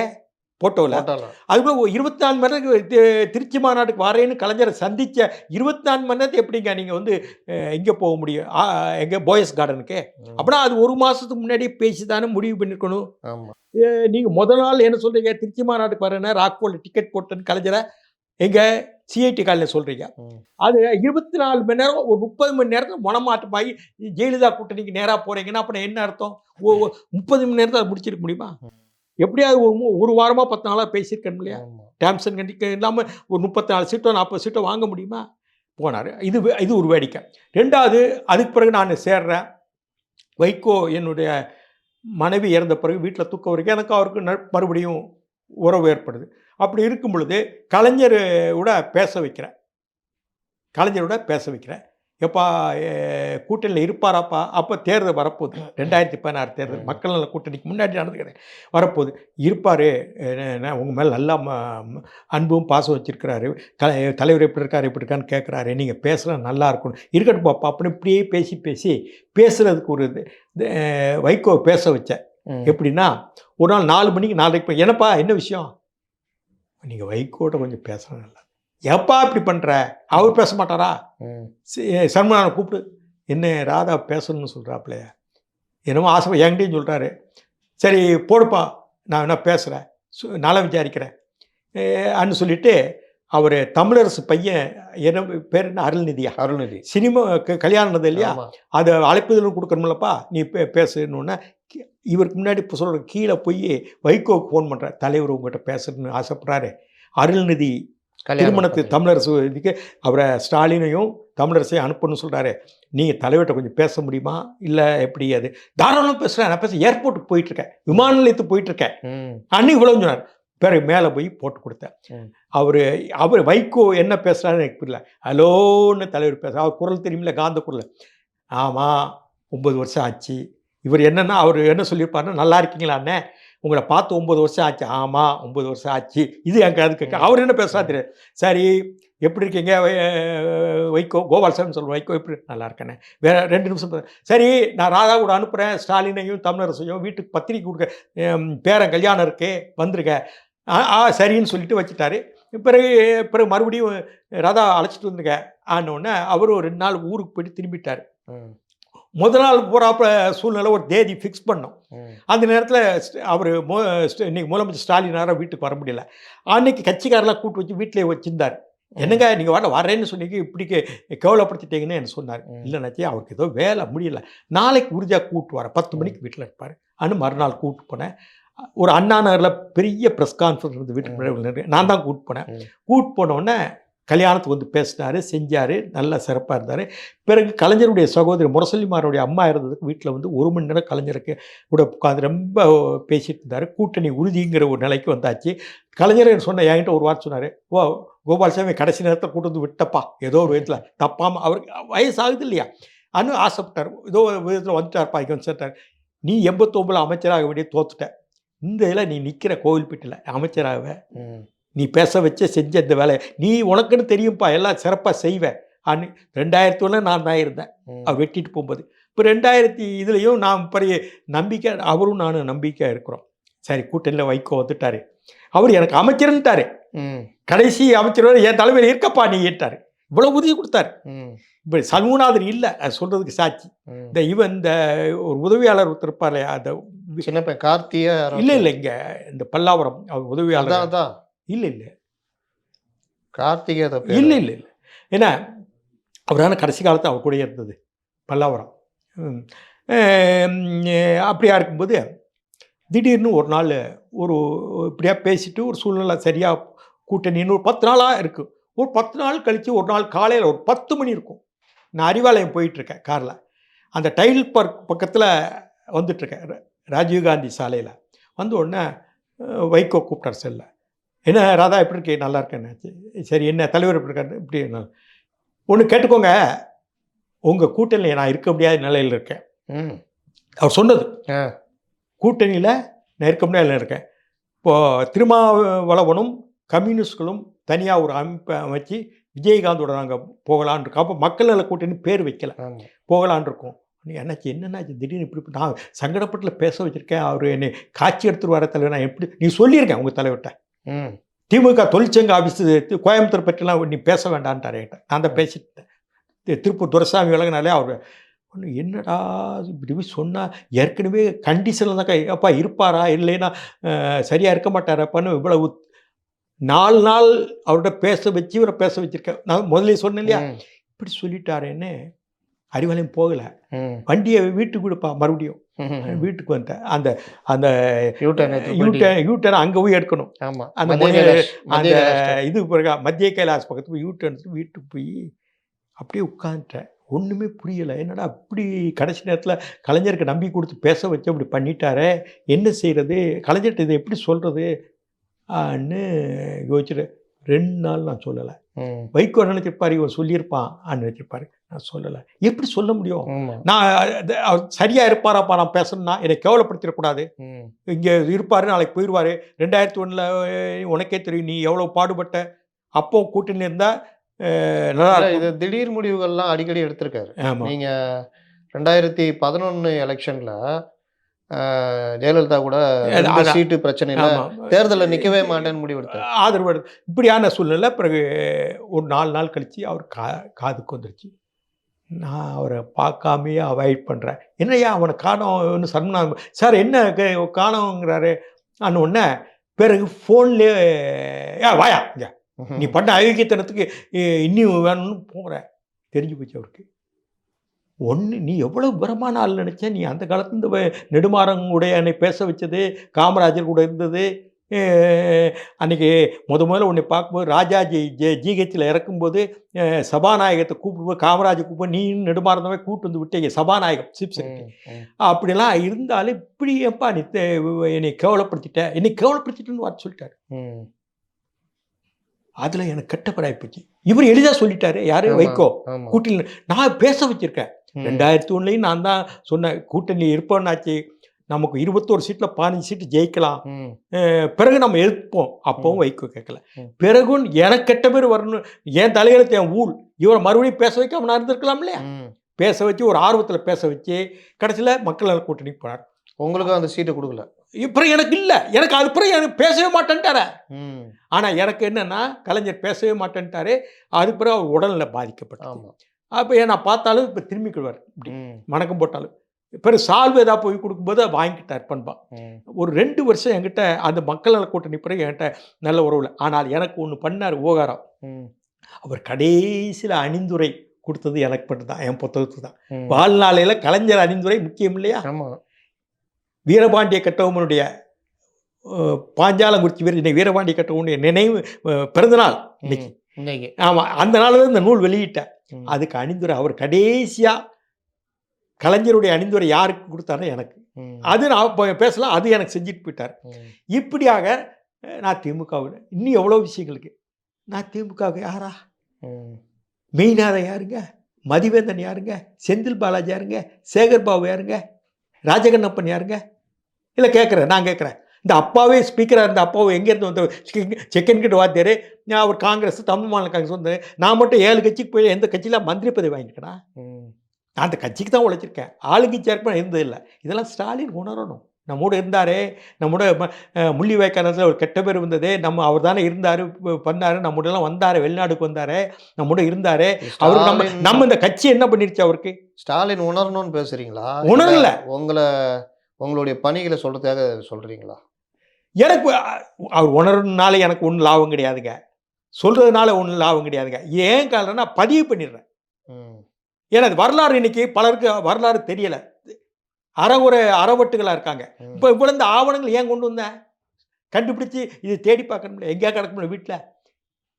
போட்டோவில். போட்டோல. அதுக்குள்ள 24 மணி நேரம் திருச்சி மாநாட்டுக்கு வரேன்னு கலைஞரை சந்திச்ச 24 மணி நேரத்தை எப்படிங்க நீங்கள் வந்து எங்கே போக முடியும்? எங்கே போயஸ் கார்டனுக்கு? அப்படின்னா அது 1 மாதத்துக்கு முன்னாடியே பேசி தானே முடிவு பண்ணியிருக்கணும். ஆமா. நீங்கள் முதல் நாள் என்ன சொல்கிறீங்க? திருச்சி மாநாட்டுக்கு வரேன்னா ராக்போர்ட் டிக்கெட் போட்டேன்னு கலைஞரை எங்க சிஐடி காலையில் சொல்கிறீங்க. அது 24 மணி நேரம் ஒரு 30 மணி நேரத்தில் மனமாற்றமாகி ஜெயலலிதா கூட்டணிக்கு நேராக போகிறீங்கன்னா அப்புறம் என்ன அர்த்தம்? 30 மணி நேரத்தில் அதை முடிச்சிருக்க முடியுமா? எப்படியாவது ஒரு வாரமாக 10 நாளாக பேசியிருக்கணும் இல்லையா? டேர்ம்ஸ் அண்ட் கண்டிஷன் இல்லாமல் ஒரு 34 சீட்டோ 40 சீட்டோ வாங்க முடியுமா? போனார். இது ஒரு வேடிக்கை. 2வது, அதுக்கு பிறகு நான் சேர்றேன். வைகோ என்னுடைய மனைவி இறந்த பிறகு வீட்டில் தூக்க வரைக்கும் எனக்கு அவருக்கு மறுபடியும் உறவு ஏற்படுது. அப்படி இருக்கும் பொழுது கலைஞரோட பேச வைக்கிறேன். எப்பா கூட்டணியில் இருப்பாராப்பா? அப்போ தேர்தல் வரப்போகுது, 2016 தேர்தல், மக்கள் நல கூட்டணிக்கு முன்னாடி நடந்துக்கிறேன், வரப்போகுது. இருப்பார், உங்கள் மேலே நல்லா அன்பும் பாசம் வச்சுருக்கிறாரு, தலைவர் எப்படி இருக்கான்னு கேட்குறாரு, நீங்கள் பேசுகிற நல்லா இருக்கணும், இருக்கட்டும் பாப்பா அப்படின்னு இப்படியே பேசி பேசுகிறதுக்கு ஒரு வைகோ பேச வச்சேன். எப்படின்னா ஒரு நாள் 4 மணிக்கு 4:30 என்னப்பா என்ன விஷயம்? நீங்கள் வைகோட்ட கொஞ்சம் பேசுகிறேன் நல்லா. எப்பா இப்படி பண்ணுற? அவர் பேச மாட்டாரா? சண்முகனை கூப்பிடு, என்ன ராதா பேசணும்னு சொல்கிறாப்புல, என்னமோ ஆசை என்கிட்டையும் சொல்கிறாரு. சரி போடுப்பா, நான் என்ன பேசுகிறேன், நல்லா விசாரிக்கிறேன் அன்னு சொல்லிவிட்டு அவர் தமிழரசு பையன் என்ன பேர் என்ன, அருள்நிதி சினிமா கல்யாணம் நடந்தது இல்லையா, அதை அழைப்புதலும் கொடுக்கணும்லப்பா, நீ பேசுன்னு. இவருக்கு முன்னாடி இப்போ சொல்கிற கீழே போய் வைகோவுக்கு ஃபோன் பண்ணுற, தலைவர் உங்கள்கிட்ட பேசுறதுன்னு ஆசைப்படுறாரு, அருள்நிதி திருமணத்து தமிழரசு இதுக்கு அவரை ஸ்டாலினையும் தமிழரசையும் அனுப்பணும்னு சொல்கிறாரு, நீங்கள் தலைவர்கிட்ட கொஞ்சம் பேச முடியுமா? இல்லை எப்படி? அது தாராளமாக பேசுகிறேன், நான் ஏர்போர்ட்டுக்கு போயிட்டுருக்கேன், விமான நிலையத்துக்கு போயிட்டுருக்கேன் அன்னைக்கு இவ்வளோ சொன்னார். பிறகு மேலே போய் போட்டு கொடுத்தேன். அவர் வைகோ என்ன பேசுகிறாருன்னு எனக்கு புரியல. ஹலோன்னு தலைவர் பேச, அவர் குரல் தெரியுமில்ல, காந்த குரல். ஆமாம் 9 வருஷம் ஆச்சு. இவர் என்னென்னா அவர் என்ன சொல்லியிருப்பாருன்னா, நல்லா இருக்கீங்களா அண்ணே, உங்களை பார்த்து 9 வருஷம் ஆச்சு. ஆமாம் 9 வருஷம் ஆச்சு. இது என் அதுக்கு அவர் என்ன பேசுகிறா தெரியாது. சரி எப்படி இருக்கீங்க வைகோ, கோபால்சாமின்னு சொல்லுவேன், வைகோ எப்படி? நல்லா இருக்கேண்ணே. வேறு 2 நிமிஷம். சரி நான் ராதா கூட அனுப்புகிறேன், ஸ்டாலினையும் தமிழரசையும் வீட்டுக்கு பத்திரிக்கை கொடுக்க, பேரன் கல்யாணம் இருக்கே வந்துருக்க. சரின்னு சொல்லிட்டு வச்சுட்டாரு. பிறகு மறுபடியும் ராதா அழைச்சிட்டு வந்துருக்க ஆனோடனே அவர் ஒரு 2 நாள் ஊருக்கு போயிட்டு திரும்பிட்டார். முதல் நாள் போகிறாப்ப சூழ்நிலை ஒரு தேதி ஃபிக்ஸ் பண்ணோம். அந்த நேரத்தில் அவர் இன்னைக்கு முதலமைச்சர் ஸ்டாலினார வீட்டுக்கு வர முடியல. அன்னைக்கு கட்சிக்காரெல்லாம் கூட்டு வச்சு வீட்டிலே வச்சுருந்தார். என்னங்க நீங்கள் வரேன்னு சொன்னீங்க, இப்படி கேவலப்படுத்திட்டீங்கன்னு என்ன சொன்னார். இல்லைனாச்சி அவருக்கு ஏதோ வேலை முடியல, நாளைக்கு உறுதியாக கூப்பிட்டு வரேன், 10 மணிக்கு வீட்டில் இருப்பார் அன்னு மறுநாள் கூப்பிட்டு போனேன். ஒரு அண்ணா நகரில் பெரிய ப்ரெஸ் கான்ஃபரன்ஸ் இருந்து வீட்டுக்கு முன்னாடி நான் தான் கூப்பிட்டு போனேன். கூப்பிட்டு போனோடனே கல்யாணத்துக்கு வந்து பேசினார், செஞ்சார், நல்லா சிறப்பாக இருந்தார். பிறகு கலைஞருடைய சகோதரி முரசொலிமாரோடைய அம்மா இருந்ததுக்கு வீட்டில் வந்து 1 மணி நேரம் கலைஞருக்கு கூட உட்காந்து ரொம்ப பேசிகிட்டு இருந்தார். கூட்டணி உறுதிங்கிற ஒரு நிலைக்கு வந்தாச்சு. கலைஞர் சொன்ன என்கிட்ட ஒரு வார்த்தை சொன்னார், கோபால்சாமி கடைசி நேரத்தில் கூட்டு வந்து விட்டப்பா, ஏதோ ஒரு விதத்தில் தப்பாமல், அவருக்கு வயசு ஆகுது இல்லையா அன்னு ஆசைப்பட்டார், ஏதோ ஒரு விதத்தில் வந்துட்டார்ப்பா, இங்கே வந்துட்டார். நீ 89 அமைச்சராக வேண்டிய தோத்துட்ட, இந்த இதில் நீ நிற்கிற கோவில்பட்டியில் அமைச்சராக, நீ பேச வச்ச செஞ்ச இந்த வேலையை நீ உனக்குன்னு தெரியும்ப்பா, எல்லாம் சிறப்பாக செய்வேன் அன்னு. 2001 நான் தான் இருந்தேன் அவர் வெட்டிட்டு போகும்போது. இப்போ 2000 இதுலேயும் நான் பெரிய நம்பிக்கை, அவரும் நானும் நம்பிக்கையாக இருக்கிறோம். சரி கூட்டணியில் வைகோ வந்துட்டார், அவர் எனக்கு அமைச்சர்ன்ட்டார், கடைசி அமைச்சர் என் தலைவர் இருக்கப்பா நீ ஏற்றார், இவ்வளோ உறுதி கொடுத்தார். இப்போ சண்முகநாதன் இல்லை அது சொல்கிறதுக்கு சாட்சி. இந்த ஒரு உதவியாளர் ஒருத்தர் இருப்பார், அந்த சின்ன கார்த்தியா இல்லை இங்கே இந்த பல்லாவரம் அவர் உதவியாளர் தான் இல்லை கார்த்திகை இல்லை ஏன்னா அவரான கடைசி காலத்தில் அவர் கூட இருந்தது பல்லாவரம். அப்படியா இருக்கும்போது திடீர்னு ஒரு நாள் இப்படியா பேசிட்டு ஒரு சூழ்நிலை சரியாக கூட்டணின்னு ஒரு 10 நாளாக இருக்குது. ஒரு 10 நாள் கழித்து ஒரு நாள் காலையில் ஒரு 10 மணி இருக்கும், நான் அறிவாலயம் போயிட்டுருக்கேன் காரில், அந்த டைல் பார்க் பக்கத்தில் வந்துட்டுருக்கேன், ராஜீவ்காந்தி சாலையில். வந்த உடனே வைகோ கூப்பிட்டார் செல்ல, என்ன ராதா எப்படி இருக்கே? நல்லா இருக்கேன்னு. சரி என்ன தலைவர் எப்படி இருக்காரு? இப்படி ஒன்று கேட்டுக்கோங்க, உங்கள் கூட்டணியில் நான் இருக்க முடியாத நிலையில் இருக்கேன். அவர் சொன்னது, கூட்டணியில் நான் இருக்க முடியாத நிலையில் இருக்கேன். இப்போது திருமாவளவனும் கம்யூனிஸ்ட்களும் தனியாக ஒரு அமைப்பை அமைச்சு விஜயகாந்தோட நாங்கள் போகலான் இருக்கோம். அப்போ மக்கள் நல கூட்டணி பேர் வைக்கல, போகலான் இருக்கோம். என்னாச்சு என்னன்னாச்சு திடீர்னு இப்படி நான் சங்கடப்பட்டுல பேச வச்சுருக்கேன், அவர் என்னை காட்சி எடுத்துட்டு வர தலைவர், நான் எப்படி நீ சொல்லியிருக்கேன் உங்கள் தலைவர்கிட்ட திமுக தொழிற்சங்க ஆஃபீஸு கோயம்புத்தூர் பற்றிலாம் நீ பேச வேண்டான்ட்டார் என்கிட்ட. நான் தான் பேசிட்டேன். திருப்பூர் துரைசாமி விலகினாலே அவர் ஒன்று என்னடா இப்படி சொன்னால் ஏற்கனவே கண்டிஷனில் தான் அப்பா இருப்பாரா இல்லைன்னா சரியாக இருக்க மாட்டாராப்பான்னு இவ்வளவு 4 நாள் அவர்கிட்ட பேச வச்சு இவரை பேச வச்சுருக்கேன். நான் முதல்ல சொன்னேன் இல்லையா, இப்படி சொல்லிட்டாரேன்னு அறிவாலயம் போகலை, வண்டியை வீட்டுக்கு கொடுப்பா மறுபடியும் வீட்டுக்கு வந்துட்டேன். அந்த அந்த யூட்டர்ன் அங்கே போய் எடுக்கணும். அந்த அந்த இது பிறகு மத்திய கைலாஸ் பக்கத்து போய் யூட்டர்ன் வீட்டுக்கு போய் அப்படியே உட்காந்துட்டேன். ஒன்றுமே புரியலை, என்னடா அப்படி கடைசி நேரத்தில் கலைஞருக்கு நம்பி கொடுத்து பேச வச்சு அப்படி பண்ணிட்டாரே, என்ன செய்கிறது, கலைஞர்கிட்ட இதை எப்படி சொல்கிறது ன்னு யோசிச்சுட்டு 2 நாள் நான் சொல்லலை. வைகோ நினச்சிருப்பார் இவன் சொல்லியிருப்பான் நினச்சிருப்பாரு, நான் சொல்லலை. எப்படி சொல்ல முடியும்? நான் சரியாக இருப்பாராப்பா நான் பேசணும்னா என்னை கேவலப்படுத்திடக்கூடாது. இங்கே இருப்பார் நாளைக்கு போயிடுவார். 2001 உனக்கே தெரியும் நீ எவ்வளோ பாடுபட்ட, அப்போ கூட்டணி இருந்தால் நல்லா. இது திடீர் முடிவுகள்லாம் அடிக்கடி எடுத்திருக்காரு. நீங்கள் 2011 எலெக்ஷனில் ஜெயலலிதா கூட சீட்டு பிரச்சனையில் தேர்தலில் நிற்கவே மாட்டேன்னு முடிவெடுத்தார். ஆதரவு இப்படியான சூழ்நிலை. பிறகு ஒரு 4 நாள் கழித்து அவர் காதுக்கு வந்துருச்சு. நான் அவரை பார்க்காமையே அவாய்ட் பண்ணுறேன். என்னையா அவனை காணோம்னு சன்மனா சார் என்ன காணோங்கிறாரு ஒன்று. பிறகு ஃபோன்லேயே வாயா இங்கே நீ பண்ண அயோக்கியத்தனத்துக்கு இன்னும் வேணும்னு போகிறேன். தெரிஞ்சு போச்சு அவருக்கு. ஒன்று நீ எவ்வளோ விவரமான ஆள் நினச்சேன். நீ அந்த காலத்து நெடுமாறன் என்னை பேச வச்சது, காமராஜர் கூட இருந்தது. அன்றைக்கி முதல்ல உன்னை பார்க்கும்போது ராஜாஜி ஜிஹெச்சில் இறக்கும்போது சபாநாயகத்தை கூப்பிடும்போது காமராஜர் கூப்பிட்டு நீ நெடுமாறந்தவே கூப்பிட்டு வந்து விட்டீங்க சபாநாயகம் சீஃப் செக்ரட்டரி. அப்படிலாம் இருந்தாலும் இப்படி ஏப்பா நீ என்னை கேவலப்படுத்திட்டேன்னு வார்த்தை சொல்லிட்டாரு. அதில் எனக்கு கெட்டப்படாய் போச்சு. இவர் எளிதாக சொல்லிட்டாரு. யார்? வைகோ. கூட்டணி நான் பேச வச்சுருக்கேன். 2001 நான் தான் சொன்னேன் கூட்டணி இருப்போம்னாச்சு, நமக்கு 21 சீட்டில் 15 சீட்டு ஜெயிக்கலாம், பிறகு நம்ம எதிர்ப்போம். அப்பவும் வைகோ கேட்கல. பிறகும் எனக்கு கெட்ட பேர் வரணும், என் தலையெழுத்து என் ஊழ், இவரை மறுபடியும் பேச வைக்காம நான் இருந்திருக்கலாம் இல்லையா? பேச வச்சு ஒரு ஆர்வத்தில் பேச வச்சு கடைசியில் மக்கள் நல கூட்டணிக்கு போனார். உங்களுக்கு அந்த சீட்டை கொடுக்கல. இப்போ எனக்கு இல்லை, எனக்கு அது பிறகு எனக்கு பேசவே மாட்டேன்ட்டார. ஆனால் எனக்கு என்னென்னா கலைஞர் பேசவே மாட்டேன்ட்டாரு. அது பிறகு அவர் உடல்நிலை பாதிக்கப்பட்டாங்க. அப்போ நான் பார்த்தாலும் இப்போ திரும்பிக்கிடுவார், இப்படி வணக்கம் போட்டாலும். பிறகு சால்வு ஏதாவது போய் கொடுக்கும்போது வாங்கிக்கிட்டார் பண்பா. ஒரு 2 வருஷம் என்கிட்ட அந்த மக்கள் நல கூட்டணி பிறகு என்கிட்ட நல்ல உறவில். ஆனால் எனக்கு ஒன்று பண்ணார் ஓகாரம். அவர் கடைசியில் அணிந்துரை கொடுத்தது எனக்கு மட்டும் தான், என் புத்தகத்துக்கு தான். வாழ்நாளையில் கலைஞர் அணிந்துரை முக்கியம் இல்லையா? வீரபாண்டிய கட்டபொம்மனுடைய பாஞ்சாலங்குறிச்சி வீரபாண்டிய கட்டபொம்மனுடைய நினைவு பிறந்தநாள் இன்னைக்கு. ஆமாம், அந்த நாள் தான் இந்த நூல் வெளியிட்டேன். அதுக்கு அணிந்துரை அவர் கடைசியாக கலைஞருடைய அணிந்துரை யாருக்கு கொடுத்தாரோ எனக்கு. அது நான் பேசலாம், அது எனக்கு செஞ்சுட்டு போயிட்டார். இப்படியாக நான் திமுகவில் இன்னும் எவ்வளோ விஷயங்களுக்கு நான் திமுகவுக்கு யாரா? மெய்நாதன் யாருங்க? மதிவேந்தன் யாருங்க? செந்தில் பாலாஜி யாருங்க? சேகர் பாபு யாருங்க? ராஜகண்ணப்பன் யாருங்க? இல்லை கேட்குறேன், நான் கேட்குறேன். இந்த அப்பாவே ஸ்பீக்கராக இருந்த அப்பாவை எங்கேருந்து வந்து செகண்ட் கிட்ட வாத்தியார். அவர் காங்கிரஸ், தமிழ் மாநில காங்கிரஸ் வந்து நான் மட்டும் 7 கட்சிக்கு போய் எந்த கட்சியில் மந்திரி பதவி வாங்கியிருக்கேனா? நான் அந்த கட்சிக்கு தான் உழைச்சிருக்கேன், ஆளுங்கட்சி ஏற்கனவே இருந்தது இல்லை. இதெல்லாம் ஸ்டாலின் உணரணும். நம்மோட இருந்தாரே, நம்மோட முள்ளிவாய்க்கானத்தில் ஒரு கெட்ட பேர் வந்தது, அவர் தானே இருந்தார், பண்ணார், நம்மோடலாம் வந்தார், வெளிநாடுக்கு வந்தார், நம்மோட இருந்தார். அவருக்கு நம்ம இந்த கட்சி என்ன பண்ணிருச்சு அவருக்கு? ஸ்டாலின் உணரணும்னு பேசுகிறீங்களா? உணரல. உங்களுடைய பணிகளை சொல்கிறதுக்காக சொல்கிறீங்களா? எனக்கு அவர் உணர்றதுனால எனக்கு ஒன்றும் லாபம் கிடையாதுங்க, சொல்கிறதுனால ஒன்றும் லாபம் கிடையாதுங்க. ஏன் காரணம் நான் பதிவு பண்ணிடுறேன். ஏன்னா வரலாறு இன்னைக்கு பலருக்கு வரலாறு தெரியலை, அறவட்டுகளாக இருக்காங்க. இப்போ இவ்வளோ இந்த ஆவணங்கள் ஏன் கொண்டு வந்தேன்? கண்டுபிடிச்சி இது தேடி பார்க்கணும்ல, எங்கேயா கிடக்கணும்ல வீட்டில்.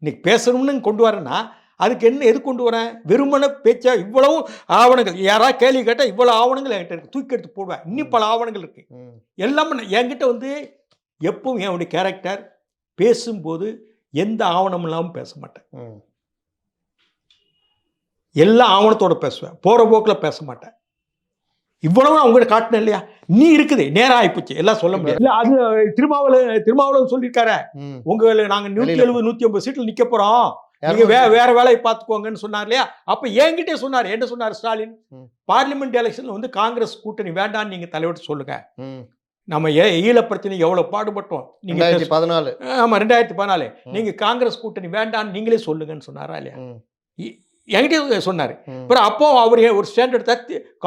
இன்னைக்கு பேசணும்னு கொண்டு வரேன்னா அதுக்கு என்ன எது கொண்டு வரேன்? வெறுமன பேச்சா? இவ்வளவும் ஆவணங்கள், யாராவது கேள்வி கேட்டால் இவ்வளோ ஆவணங்கள் என்கிட்ட இருக்குது, தூக்கி எடுத்து போடுவேன். இன்னும் பல ஆவணங்கள் இருக்குது. எல்லாமே என்கிட்ட வந்து எப்பவும் என்னுடைய கேரக்டர் பேசும்போது எந்த ஆவணம் இல்லாமல் பேச மாட்டேன். எல்லா ஆவணத்தோடு பேசுவேன், போகிற போக்கில் பேச மாட்டேன். இவ்வளவு அவங்ககிட்ட காட்டினேன் இல்லையா? நீ இருக்குது, நேரம் ஆகிப்போச்சு, எல்லாம் சொல்ல முடியாது. இல்லை, அது திருமாவளவன் சொல்லியிருக்காரு, உங்களை நாங்கள் 170 150 சீட்டில் நிற்க போகிறோம், நீங்க வேற வேலையை பார்த்துக்கோங்கன்னு சொன்னார் இல்லையா? அப்ப என்கிட்டே சொன்னார். என்ன சொன்னார் ஸ்டாலின்? பார்லிமெண்ட் எலெக்ஷன்ல வந்து காங்கிரஸ் கூட்டணி வேண்டான்னு நீங்க தலைவர்கிட்ட சொல்லுங்க. நம்ம ஈழ பிரச்சனை எவ்வளவு பாடுபட்டோம். நீங்க 2014. ஆமா 2014 நீங்க காங்கிரஸ் கூட்டணி வேண்டான்னு நீங்களே சொல்லுங்கன்னு சொன்னாரா இல்லையா? என்கிட்ட சொன்னாரு. அப்புறம் அப்போ அவர் ஒரு ஸ்டாண்ட் எடுத்தா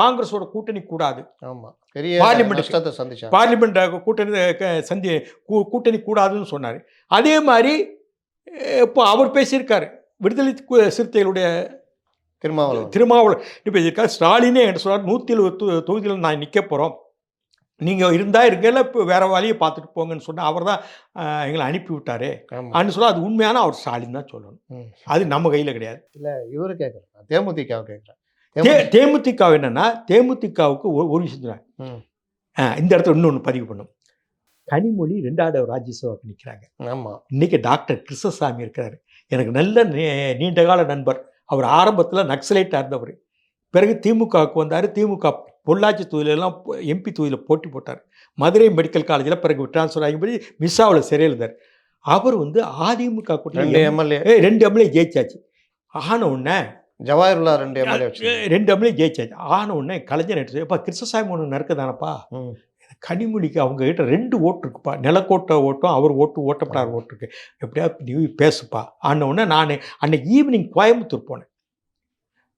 காங்கிரஸோட கூட்டணி கூடாது. ஆமா. பெரிய நஷ்டத்தை சந்திச்சாங்க. பார்லிமெண்ட் கூட்டணி கூடாதுன்னு சொன்னாரு. அதே மாதிரி இப்போ அவர் பேசியிருக்காரு. விடுதலை சிறுத்தைகளுடைய திருமாவளவன் பேசியிருக்காரு. ஸ்டாலினே என்ன சொல்றாரு, 170 தொகுதியில் நான் நிற்க போகிறோம், நீங்கள் இருந்தால் இருக்கல, இப்போ வேற வழியை பார்த்துட்டு போங்கன்னு சொன்னால் அவர் தான் எங்களை அனுப்பி விட்டாரு அப்படின்னு சொல்ல. அது உண்மையான அவர் ஸ்டாலின் தான் சொல்லணும். அது நம்ம கையில் கிடையாது. இல்லை, இவரு கேட்குறேன், தேமுதிக கேட்குறேன். தேமுதிக என்னன்னா, தேமுதிகவுக்கு ஒரு விஷயம் சொல்றேன். இந்த இடத்துல இன்னொன்று பதிவு பண்ணும். கனிமொழி 2வது ராஜ்யசபாவுக்கு நிற்கிறாங்க. ஆமாம். இன்னைக்கு டாக்டர் கிருஷ்ணசாமி இருக்கிறாரு. எனக்கு நல்ல நீண்ட கால நண்பர். அவர் ஆரம்பத்தில் நக்சலைட்டாக இருந்தவர். பிறகு திமுகவுக்கு வந்தார். திமுக பொள்ளாச்சி தொகுதியிலெல்லாம் எம்பி தொகுதியில் போட்டி போட்டார். மதுரை மெடிக்கல் காலேஜில் பிறகு டிரான்ஸ்ஃபர் ஆகிப்படி மிஸ்ஸாவில் சிறையில் இருந்தார். அவர் வந்து அதிமுக கூட்டணி 2 எம்எல்ஏ ஜெயிச்சாச்சு. ஆன உடனே ஜவாஹர்லா 2 எம்எல்ஏ ஜெயிச்சாச்சு. ஆன உடனே கலைஞர் எடுத்து, இப்போ கிருஷ்ணசாமி ஒன்று நடக்குதானப்பா, கனிமொழிக்கு அவங்க கிட்ட 2 ஓட்டு இருக்குப்பா, நிலக்கோட்டை ஓட்டும் அவர் ஓட்டப்படாத ஓட்டு இருக்கு, எப்படியாவது நீ பேசுப்பா ஆன உடனே நான் அன்னைக்கு ஈவினிங் கோயம்புத்தூர் போனேன்.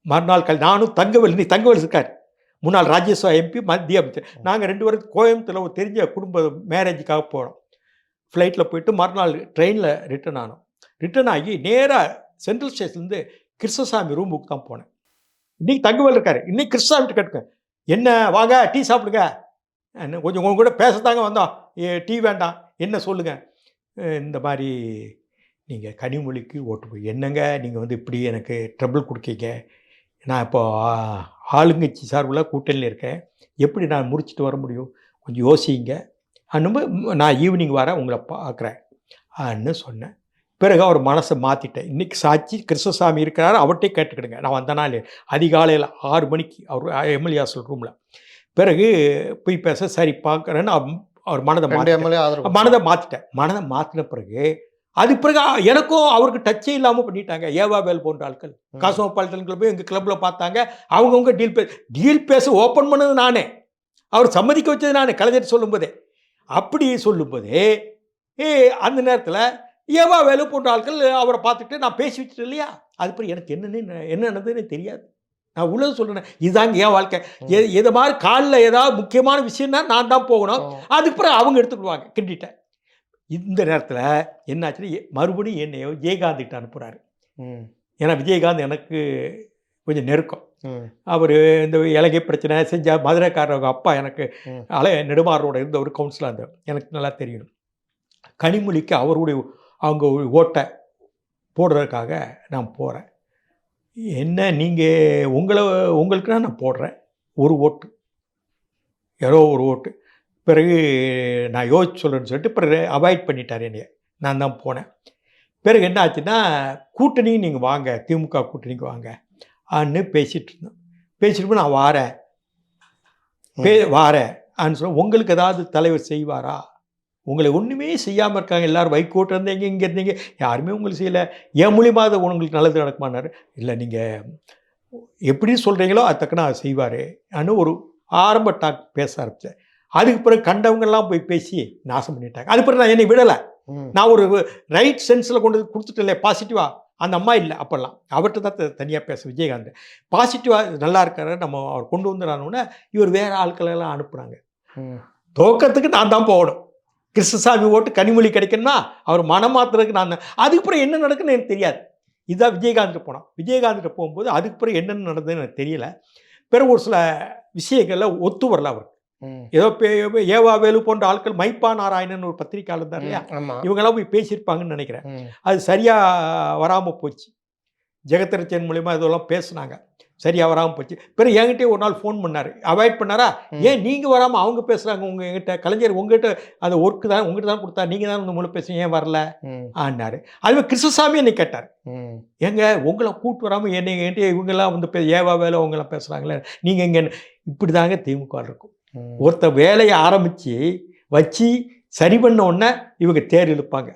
மறுநாள் நானும் தங்கவேல் இருக்கார், முன்னாள் ராஜ்யசபா எம்பி, மத்திய அமைச்சர். நாங்கள் 2 பேரும் கோயம்புத்தூரில் ஒரு தெரிஞ்ச குடும்ப மேரேஜுக்காக போனோம். ஃப்ளைட்டில் போயிட்டு மறுநாள் ட்ரெயினில் ரிட்டர்ன் ஆகி நேராக சென்ட்ரல் ஸ்டேஷன்லேருந்து கிருஷ்ணசாமி ரூமுக்கு தான் போனேன். இன்றைக்கி தங்கவேல் இருக்கார். இன்றைக்கி கிருஷ்ணசாமிட்டு கேட்டுக்கேன், என்ன வாங்க டீ சாப்பிடுங்க, கொஞ்சம் உங்க கூட பேசத்தாங்க வந்தோம், டீ வேண்டாம், என்ன சொல்லுங்கள், இந்த மாதிரி நீங்கள் கனிமொழிக்கு ஓட்டு போய் என்னங்க நீங்கள் வந்து இப்படி எனக்கு ட்ரபிள் கொடுக்கீங்க, நான் இப்போ ஆளுங்கட்சி சார்பில் கூட்டணியில் இருக்கேன், எப்படி நான் முடிச்சுட்டு வர முடியும், கொஞ்சம் யோசிங்க, நான் ஈவினிங் வரேன் உங்களை பார்க்குறேன் அப்படின்னு சொன்னேன். பிறகு அவர் மனசை மாற்றிட்டேன். இன்றைக்கி சாட்சி கிருஷ்ணசாமி இருக்கிறாரு, அவர்கிட்டே கேட்டுக்கிடுங்க. நான் வந்த நாள் அதிகாலையில் 6 மணிக்கு அவர் எம்எல்ஏ ஹாஸ்டல் ரூமில். பிறகு போய் பேச சரி பார்க்குறேன்னு அவர் மனதை மாற்றிட்டேன். மனதை மாற்றின பிறகு எனக்கும் அவருக்கு டச்சே இல்லாமல் பண்ணிட்டாங்க. ஏவாவேல் போன்ற ஆட்கள் காசோபாலிட்டன் கிளப் எங்கள் கிளப்பில் பார்த்தாங்க. அவங்கவுங்க டீல் பேச ஓப்பன் பண்ணது நானே, அவர் சம்மதிக்க வச்சது நானே, கலைஞர் சொல்லும்போதே. அப்படி சொல்லும்போதே அந்த நேரத்தில் ஏவாவேலு போன்ற ஆட்கள் அவரை பார்த்துட்டு நான் பேசி வச்சுட்டு இல்லையா, அதுக்கப்புறம் எனக்கு என்ன நடந்ததுன்னு தெரியாது. நான் உள்ளது சொல்கிறேன், இதுதாங்க என் வாழ்க்கை. இதை மாதிரி காலில் ஏதாவது முக்கியமான விஷயம்னா நான் தான் போகணும், அதுக்கப்புறம் அவங்க எடுத்துக்கிடுவாங்க கிண்டிட்டேன். இந்த நேரத்தில் என்னாச்சுன்னு மறுபடியும் என்னையோ விஜயகாந்த்கிட்ட அனுப்புகிறாரு. ஏன்னா விஜயகாந்த் எனக்கு கொஞ்சம் நெருக்கம். அவர் இந்த இலங்கை பிரச்சனை செஞ்ச மதுரைக்காரவங்க அப்பா எனக்கு நெடுமாறோட இருந்த ஒரு கவுன்சிலர் இருந்தார், எனக்கு நல்லா தெரியும். கனிமொழிக்கு அவங்க ஓட்டை போடுறதுக்காக நான் போகிறேன். என்ன நீங்கள் உங்களுக்குன்னா நான் போடுறேன் ஒரு ஓட்டு, யாரோ ஒரு ஓட்டு. பிறகு நான் யோசிச்சு சொல்கிறேன்னு சொல்லிட்டு பிறகு அவாய்ட் பண்ணிட்டார் என்னைய. நான் தான் போனேன். பிறகு என்ன ஆச்சுன்னா, கூட்டணி நீங்கள் வாங்க, திமுக கூட்டணிக்கு வாங்க ஆன்னு பேசிகிட்டு இருந்தோம். பேசிட்டு நான் வாரேன் ஆன்னு சொல்ல, உங்களுக்கு ஏதாவது தலைவர் செய்வாரா, உங்களை ஒன்றுமே செய்யாமல் இருக்காங்க எல்லாரும், வைகோட்டு இருந்தீங்க, இங்கே இருந்தீங்க, யாருமே உங்களுக்கு செய்யலை, என் மூலியமாக அதை உங்களுக்கு நல்லது நடக்குமானார். இல்லை நீங்கள் எப்படி சொல்கிறீங்களோ அது தக்கன அதை செய்வார் ஆன்னு ஒரு ஆரம்ப டாக் பேச ஆரம்பித்தேன். அதுக்கு பிறகு கண்டவங்கெல்லாம் போய் பேசி நாசம் பண்ணிட்டாங்க. அது பிறகு நான் என்னை விடலை. நான் ஒரு ரைட் சென்ஸில் கொண்டு கொடுத்துட்டு இல்லை, பாசிட்டிவாக அந்த அம்மா இல்லை அப்போல்லாம், அவர்கிட்ட தான் தனியாக பேச விஜயகாந்த் பாசிட்டிவாக நல்லா இருக்காரு, நம்ம அவர் கொண்டு வந்துடானோன்னா இவர் வேறு ஆட்களெல்லாம் அனுப்புகிறாங்க. தோக்கத்துக்கு நான் தான் போகணும். கிருஷ்ணசாமி ஓட்டு கனிமொழி கிடைக்கணும்னா அவர் மனம் மாத்துறதுக்கு நான் தான். அதுக்கப்புறம் என்ன நடக்குன்னு எனக்கு தெரியாது. இதுதான் விஜயகாந்த் போனோம். விஜயகாந்த் போகும்போது அதுக்கு பிறகு என்னென்னு நடந்ததுன்னு எனக்கு தெரியல. பிறகு ஒரு சில விஷயங்களில் ஒத்து வரல அவருக்கு. ஏதோ ஏவாவேலு போன்ற ஆட்கள், மைப்பா நாராயணன் ஒரு பத்திரிக்கையாளர் இருந்தார் இல்லையா, இவங்கெல்லாம் போய் பேசியிருப்பாங்கன்னு நினைக்கிறேன். அது சரியாக வராமல் போச்சு. ஜெகத்ரட்சன் மூலிமா இதெல்லாம் பேசுனாங்க, சரியாக வராமல் போச்சு. பிறகு என்கிட்டே ஒரு நாள் ஃபோன் பண்ணார், அவாய்ட் பண்ணாரா, ஏன் நீங்கள் வராமல் அவங்க பேசுகிறாங்க உங்கள் எங்கிட்ட, கலைஞர் உங்கள்கிட்ட அந்த ஒர்க்கு தான் உங்கள்கிட்ட தான் கொடுத்தா, நீங்கள் தான் இந்த மூலம் பேசுங்க, ஏன் வரல ஆனார். அதுவே கிருஷ்ணசாமி என்னை கேட்டார், ஏங்க உங்களை கூட்டு வராமல் என்னை என்கிட்ட இவங்கெல்லாம் வந்து ஏவா வேலை அவங்கெல்லாம் பேசுகிறாங்களே, நீங்கள் இங்கே இப்படி தாங்க திமுக இருக்கும். ஒருத்தர் வேலையை ஆரம்பித்து வச்சு சரி பண்ண உடனே இவங்க தேர் இழுப்பாங்க.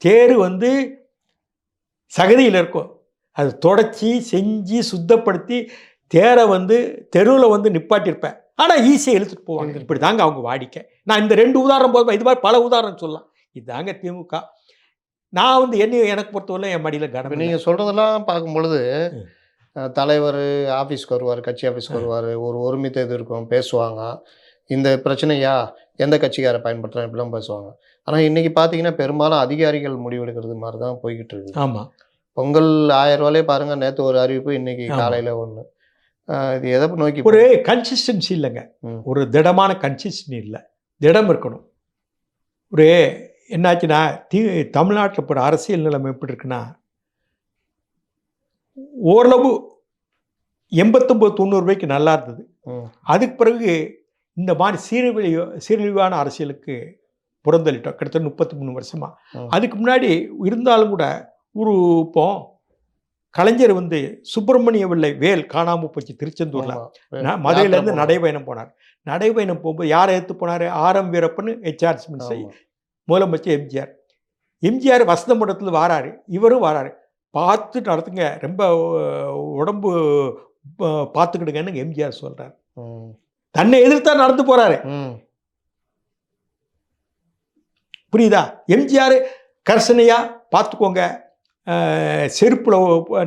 தேர் வந்து சகதியில் இருக்கும். அது தொடச்சி செஞ்சு சுத்தப்படுத்தி தேரை வந்து தெருவில் வந்து நிப்பாட்டியிருப்பேன். ஆனால் ஈஸியாக இழுத்துட்டு போவாங்க. இப்படி தாங்க அவங்க வாடிக்கை. நான் இந்த 2 உதாரணம் போதும், இது மாதிரி பல உதாரணம் சொல்லலாம். இதுதாங்க திமுக. நான் வந்து எனக்கு பொறுத்தவரை என் மடியில் இப்ப கனம். நீங்க சொல்றதெல்லாம் பார்க்கும் பொழுது தலைவர் ஆஃபீஸ்க்கு வருவார், கட்சி ஆஃபீஸ்க்கு வருவார், ஒரு ஒருமித்த இது இருக்கும், பேசுவாங்க. இந்த பிரச்சனையா எந்த கட்சிக்காரை பயன்படுத்துறாங்க இப்படிலாம் பேசுவாங்க. ஆனால் இன்னைக்கு பார்த்தீங்கன்னா பெரும்பாலும் அதிகாரிகள் முடிவெடுக்கிறது மாதிரி தான் போய்கிட்டு இருக்குது. ஆமாம். பொங்கல் 1000 ரூபாயிலே பாருங்க, நேற்று ஒரு அறிவிப்பு, இன்னைக்கு காலையில் ஒன்று. இது எதை நோக்கி ஒரு கன்சிஸ்டன்சி இல்லைங்க. ஒரு திடமான கன்சிஸ்டன்சி இல்லை. திடம் இருக்கணும். ஒரு என்னாச்சுன்னா தமிழ்நாட்டில் இப்போ அரசியல் நிலைமை எப்படி இருக்குன்னா, ஓரளவு 89-90 ரூபாய்க்கு நல்லா இருந்தது. அதுக்கு பிறகு இந்த மாதிரி சீரழிவான அரசியலுக்கு புறந்தள்ளிட்டோம். கிட்டத்தட்ட 33 வருஷமா. அதுக்கு முன்னாடி இருந்தாலும் கூட ஒரு இப்போ கலைஞர் வந்து சுப்பிரமணிய பிள்ளை வேல் காணாமல் போச்சு திருச்செந்தூரில். மதுரையிலேருந்து நடைபயணம் போனார். நடைபயணம் போகும்போது யாரை எடுத்து போனார்? ஆர்.எம். வீரப்பன் HR மினிஸ்டர், முதலமைச்சர் எம்ஜிஆர். எம்ஜிஆர் வசந்த மண்டலத்தில் வாராரு, இவரும் வாராரு. பார்த்து நடத்துங்க, ரொம்ப உடம்பு பார்த்துக்கிடுங்கன்னு எம்ஜிஆர் சொல்கிறார். தன்னை எதிர்த்தா நடந்து போகிறாரு. புரியுதா? எம்ஜிஆர் கர்சனையாக பார்த்துக்கோங்க, செருப்பில்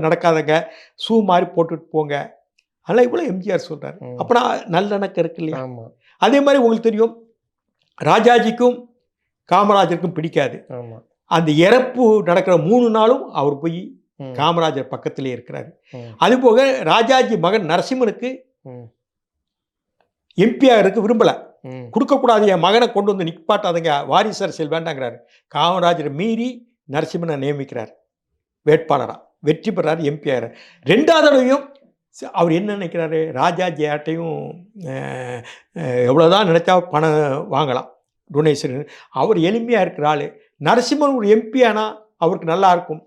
நடக்காதங்க, ஷூ மாதிரி போட்டுட்டு போங்க, அதெல்லாம் இவ்வளோ எம்ஜிஆர் சொல்கிறார். அப்போனா நல்லெண்ணக்கம் இருக்கு இல்லையா? அதே மாதிரி உங்களுக்கு தெரியும், ராஜாஜிக்கும் காமராஜருக்கும் பிடிக்காது. அந்த இறப்பு நடக்கிற 3 நாளும் அவர் போய் காமராஜர் பக்கத்திலே இருக்கிறாரு. அதுபோக ராஜாஜி மகன் நரசிம்மனுக்கு எம்பியாக இருக்க விரும்பலை. கொடுக்கக்கூடாது, என் மகனை கொண்டு வந்து நிற்பாட்டாதங்க, வாரிசு அரசியல் வேண்டாங்கிறாரு. காமராஜரை மீறி நரசிம்மனை நியமிக்கிறார் வேட்பாளராக, வெற்றி பெறாரு, எம்பி ஆகிறார். 2வது தடவையும் அவர் என்ன நினைக்கிறாரு? ராஜாஜி ஆட்டையும் எவ்வளோதான் நினைச்சா பணம் வாங்கலாம், டொனேஷன். அவர் எளிமையாக இருக்கிற ஆள். நரசிம்மன் ஒரு எம்பி ஆனால் அவருக்கு நல்லா இருக்கும்,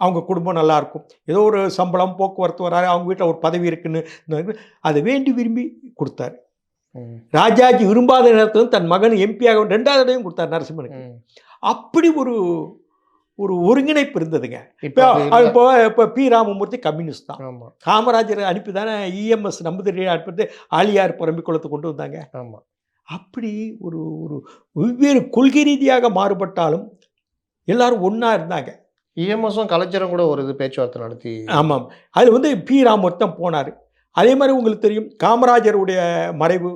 அவங்க குடும்பம் நல்லா இருக்கும், ஏதோ ஒரு சம்பளம் போக்குவரத்து வராது, அவங்க வீட்டில் ஒரு பதவி இருக்குன்னு அதை வேண்டி விரும்பி கொடுத்தாரு. ராஜாஜி விரும்பாத நேரத்தில் தன் மகன் எம்பியாக 2வது தடவையும் கொடுத்தார் நரசிம்மனுக்கு. அப்படி ஒரு ஒரு ஒருங்கிணைப்பு இருந்ததுங்க. இப்போ பி. ராமமூர்த்தி கம்யூனிஸ்ட் தான். காமராஜர் அனுப்பி தானே EMS நம்பூதிரி அனுப்பிட்டு ஆலியார் பரம்பிக்குளத்தை கொண்டு வந்தாங்க. அப்படி ஒரு ஒரு வெவ்வேறு கொள்கை ரீதியாக மாறுபட்டாலும் எல்லாரும் ஒன்றா இருந்தாங்க. EMSம் கலைஞரும் கூட ஒரு இது பேச்சுவார்த்தை நடத்தி. ஆமாம், அதில் வந்து பி. ராமமூர்த்தி தான் போனார். அதே மாதிரி உங்களுக்கு தெரியும், காமராஜருடைய மறைவு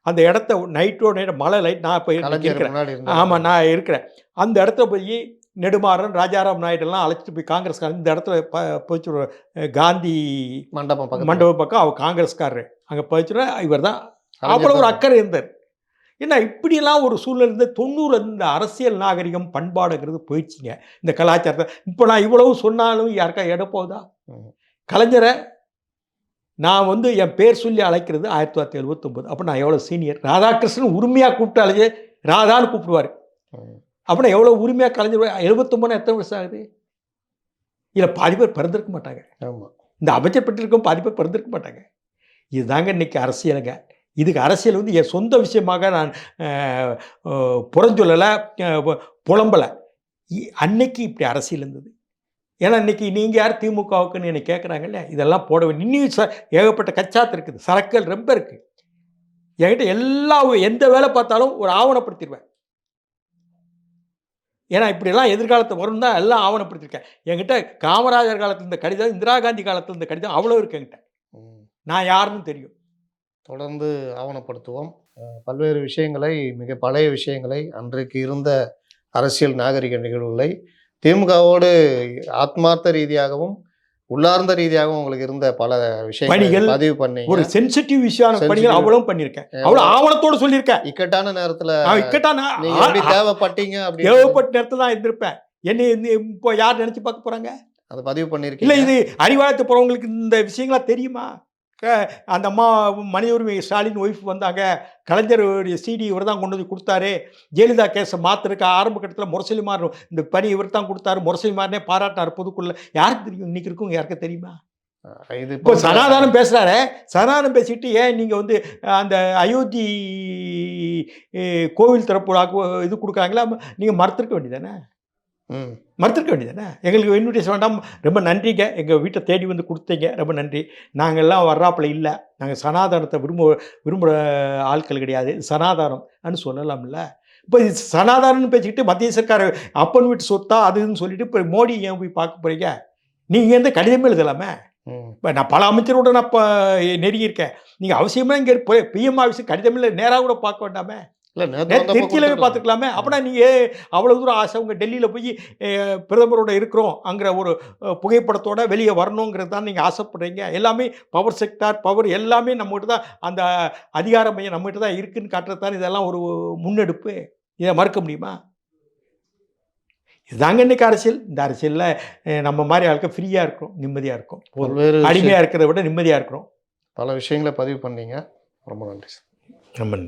அந்த இடத்த நைட்டோட நைட் மழை லைட், நான் இப்போ இருக்கிறேன். ஆமாம், நான் இருக்கிறேன். அந்த இடத்துல போய் நெடுமாறன், ராஜாராம் நாயுடெல்லாம் அழைச்சிட்டு போய் காங்கிரஸ்காரர் இந்த இடத்துல போச்சு, காந்தி மண்டபம் பக்கம் அவர் காங்கிரஸ்காரர் அங்கே போச்சுன்னா இவர் தான். அவ்வளோ ஒரு அக்கறை இருந்தார். ஏன்னா இப்படியெல்லாம் ஒரு சூழ்நிலை இருந்து 90 இந்த அரசியல் நாகரிகம் பண்பாடுங்கிறது போயிடுச்சுங்க, இந்த கலாச்சாரத்தை. இப்போ நான் இவ்வளவு சொன்னாலும் யாருக்கா எடுப்போதா? கலைஞரை நான் வந்து என் பேர் சொல்லி அழைக்கிறது 1979. அப்போ நான் எவ்வளோ சீனியர். ராதாகிருஷ்ணன் உரிமையாக கூப்பிட்டாலே ராதான்னு கூப்பிடுவார். அப்படின்னா எவ்வளோ உரிமையாக கலைஞர். 79 எத்தனை வருஷம் ஆகுது? இல்லை பாதி பேர் பிறந்திருக்க மாட்டாங்க. இந்த அமைச்சர் பெற்றிருக்கோம் பாதி பேர் பிறந்திருக்க மாட்டாங்க. இதுதாங்க இன்றைக்கி அரசியலுங்க. இதுக்கு அரசியல் வந்து என் சொந்த விஷயமாக நான் புறஞ்சொல்லலை, புலம்பலை. அன்னைக்கு இப்படி அரசியல் இருந்தது. ஏன்னா இன்றைக்கி நீங்கள் யார் திமுகவுக்குன்னு என்னை கேட்குறாங்கல்ல, இதெல்லாம் போட வேண்டிய இன்னும் ஏகப்பட்ட கச்சாத்து இருக்குது, சரக்குகள் ரொம்ப இருக்குது என்கிட்ட. எந்த வேலை பார்த்தாலும் ஒரு ஆவணப்படுத்திடுவேன். ஏன்னா இப்படியெல்லாம் எதிர்காலத்தை வரும் தான் எல்லாம் ஆவணப்படுத்தியிருக்கேன். என்கிட்ட காமராஜர் காலத்தில் இந்த கடிதம், இந்திரா காந்தி காலத்தில் இந்த கடிதம் அவ்வளோ இருக்கு என்கிட்ட. நான் யாருன்னு தெரியும். தொடர்ந்து ஆவணப்படுத்துவோம். பல்வேறு விஷயங்களை, மிக பழைய விஷயங்களை, அன்றைக்கு இருந்த அரசியல் நாகரிக நிகழ்வுகளை திமுகவோடு ஆத்மார்த்த ரீதியாகவும் உள்ளார்ந்த ரீதியாகவும் உங்களுக்கு இருந்த பல விஷயங்கள் பதிவு பண்ணி, ஒரு சென்சிட்டிவ் விஷயம் பணிகள் அவ்வளவு பண்ணியிருக்கேன், அவ்வளோ ஆவணத்தோடு சொல்லியிருக்கேன். இக்கட்டான நேரத்தில் தேவைப்பட்டீங்க, அப்படி தேவைப்பட்ட நேரத்தில் தான் இருந்திருப்பேன். என்னை இப்போ யார் நினச்சி பார்க்க போகிறாங்க? அதை பதிவு பண்ணியிருக்கேன். இல்லை, இது அறிவாலயத்து போகிறவங்களுக்கு இந்த விஷயங்களா தெரியுமா? அந்த அம்மா மனித உரிமை ஸ்டாலின் ஒய்ஃப் வந்தாங்க, கலைஞருடைய CD இவர் தான் கொண்டு வந்து கொடுத்தாரு, ஜெயலலிதா கேஸை மாற்றிருக்க ஆரம்ப கட்டத்தில் முரசொலிமார் இந்த பணி இவர் தான் கொடுத்தாரு, முரசொலிமாரனே பாராட்டினார் பொதுக்குள்ள. யாருக்கு தெரியும்? இன்னைக்கு இருக்கும் யாருக்கு தெரியுமா? இது இப்போ சனாதானம் பேசுகிறாரு. சனாதானம் பேசிக்கிட்டு ஏன் நீங்கள் வந்து அந்த அயோத்தி கோவில் திறப்பு இது கொடுக்குறாங்களா, நீங்கள் மறுத்திருக்க வேண்டியதானே? ம். மறுத்திருக்க வேண்டியதானே. எங்களுக்கு இன்விடேஷன் வேண்டாம், ரொம்ப நன்றிங்க, எங்கள் வீட்டை தேடி வந்து கொடுத்தீங்க, ரொம்ப நன்றி, நாங்கள்லாம் வர்றாப்புல இல்லை, நாங்கள் சனாதனத்தை விரும்புகிற ஆட்கள் கிடையாது, சனாதனம்னு சொல்லலாம்ல. இப்போ இது சனாதனம்னு பேசிக்கிட்டு மத்திய சர்க்கார் அப்பன் வீட்டு சொத்தா அதுன்னு சொல்லிட்டு இப்போ மோடி ஏன் போய் பார்க்க போகிறீங்க? நீங்கள் எந்த கடிதமே எழுதலாமே. ம். இப்போ நான் பல அமைச்சரோட நான் இப்போ நெருங்கியிருக்கேன். நீங்கள் அவசியமாக இங்கே பிஎம் ஆஃபீஸுக்கு கடிதமில்லை, நேராக கூட பார்க்க வேண்டாமே. இல்லை நேற்று திருச்சியில போய் வந்தப்போ பார்த்துக்கலாமே. அப்படின்னா நீங்கள் அவ்வளோ தூரம் ஆசை, உங்கள் டெல்லியில் போய் பிரதமரோட இருக்கிறோம் அங்கிற ஒரு புகைப்படத்தோட வெளியே வரணுங்கிறது தான் நீங்கள் ஆசைப்படுறீங்க. எல்லாமே பவர் செக்டார், பவர் எல்லாமே நம்மகிட்ட தான், அந்த அதிகார மையம் நம்மகிட்ட தான் இருக்குன்னு காட்டுறது தான் இதெல்லாம் ஒரு முன்னெடுப்பு. இதை மறுக்க முடியுமா? இதுதாங்க இன்னைக்கு அரசியல். இந்த அரசியலில் நம்ம மாதிரி ஆட்கள் ஃப்ரீயாக இருக்கும், நிம்மதியாக இருக்கும். பல்வேறு அடிமையாக இருக்கிறத விட நிம்மதியாக இருக்கிறோம். பல விஷயங்களை பதிவு பண்ணீங்க. ரொம்ப நன்றி சார். ரொம்ப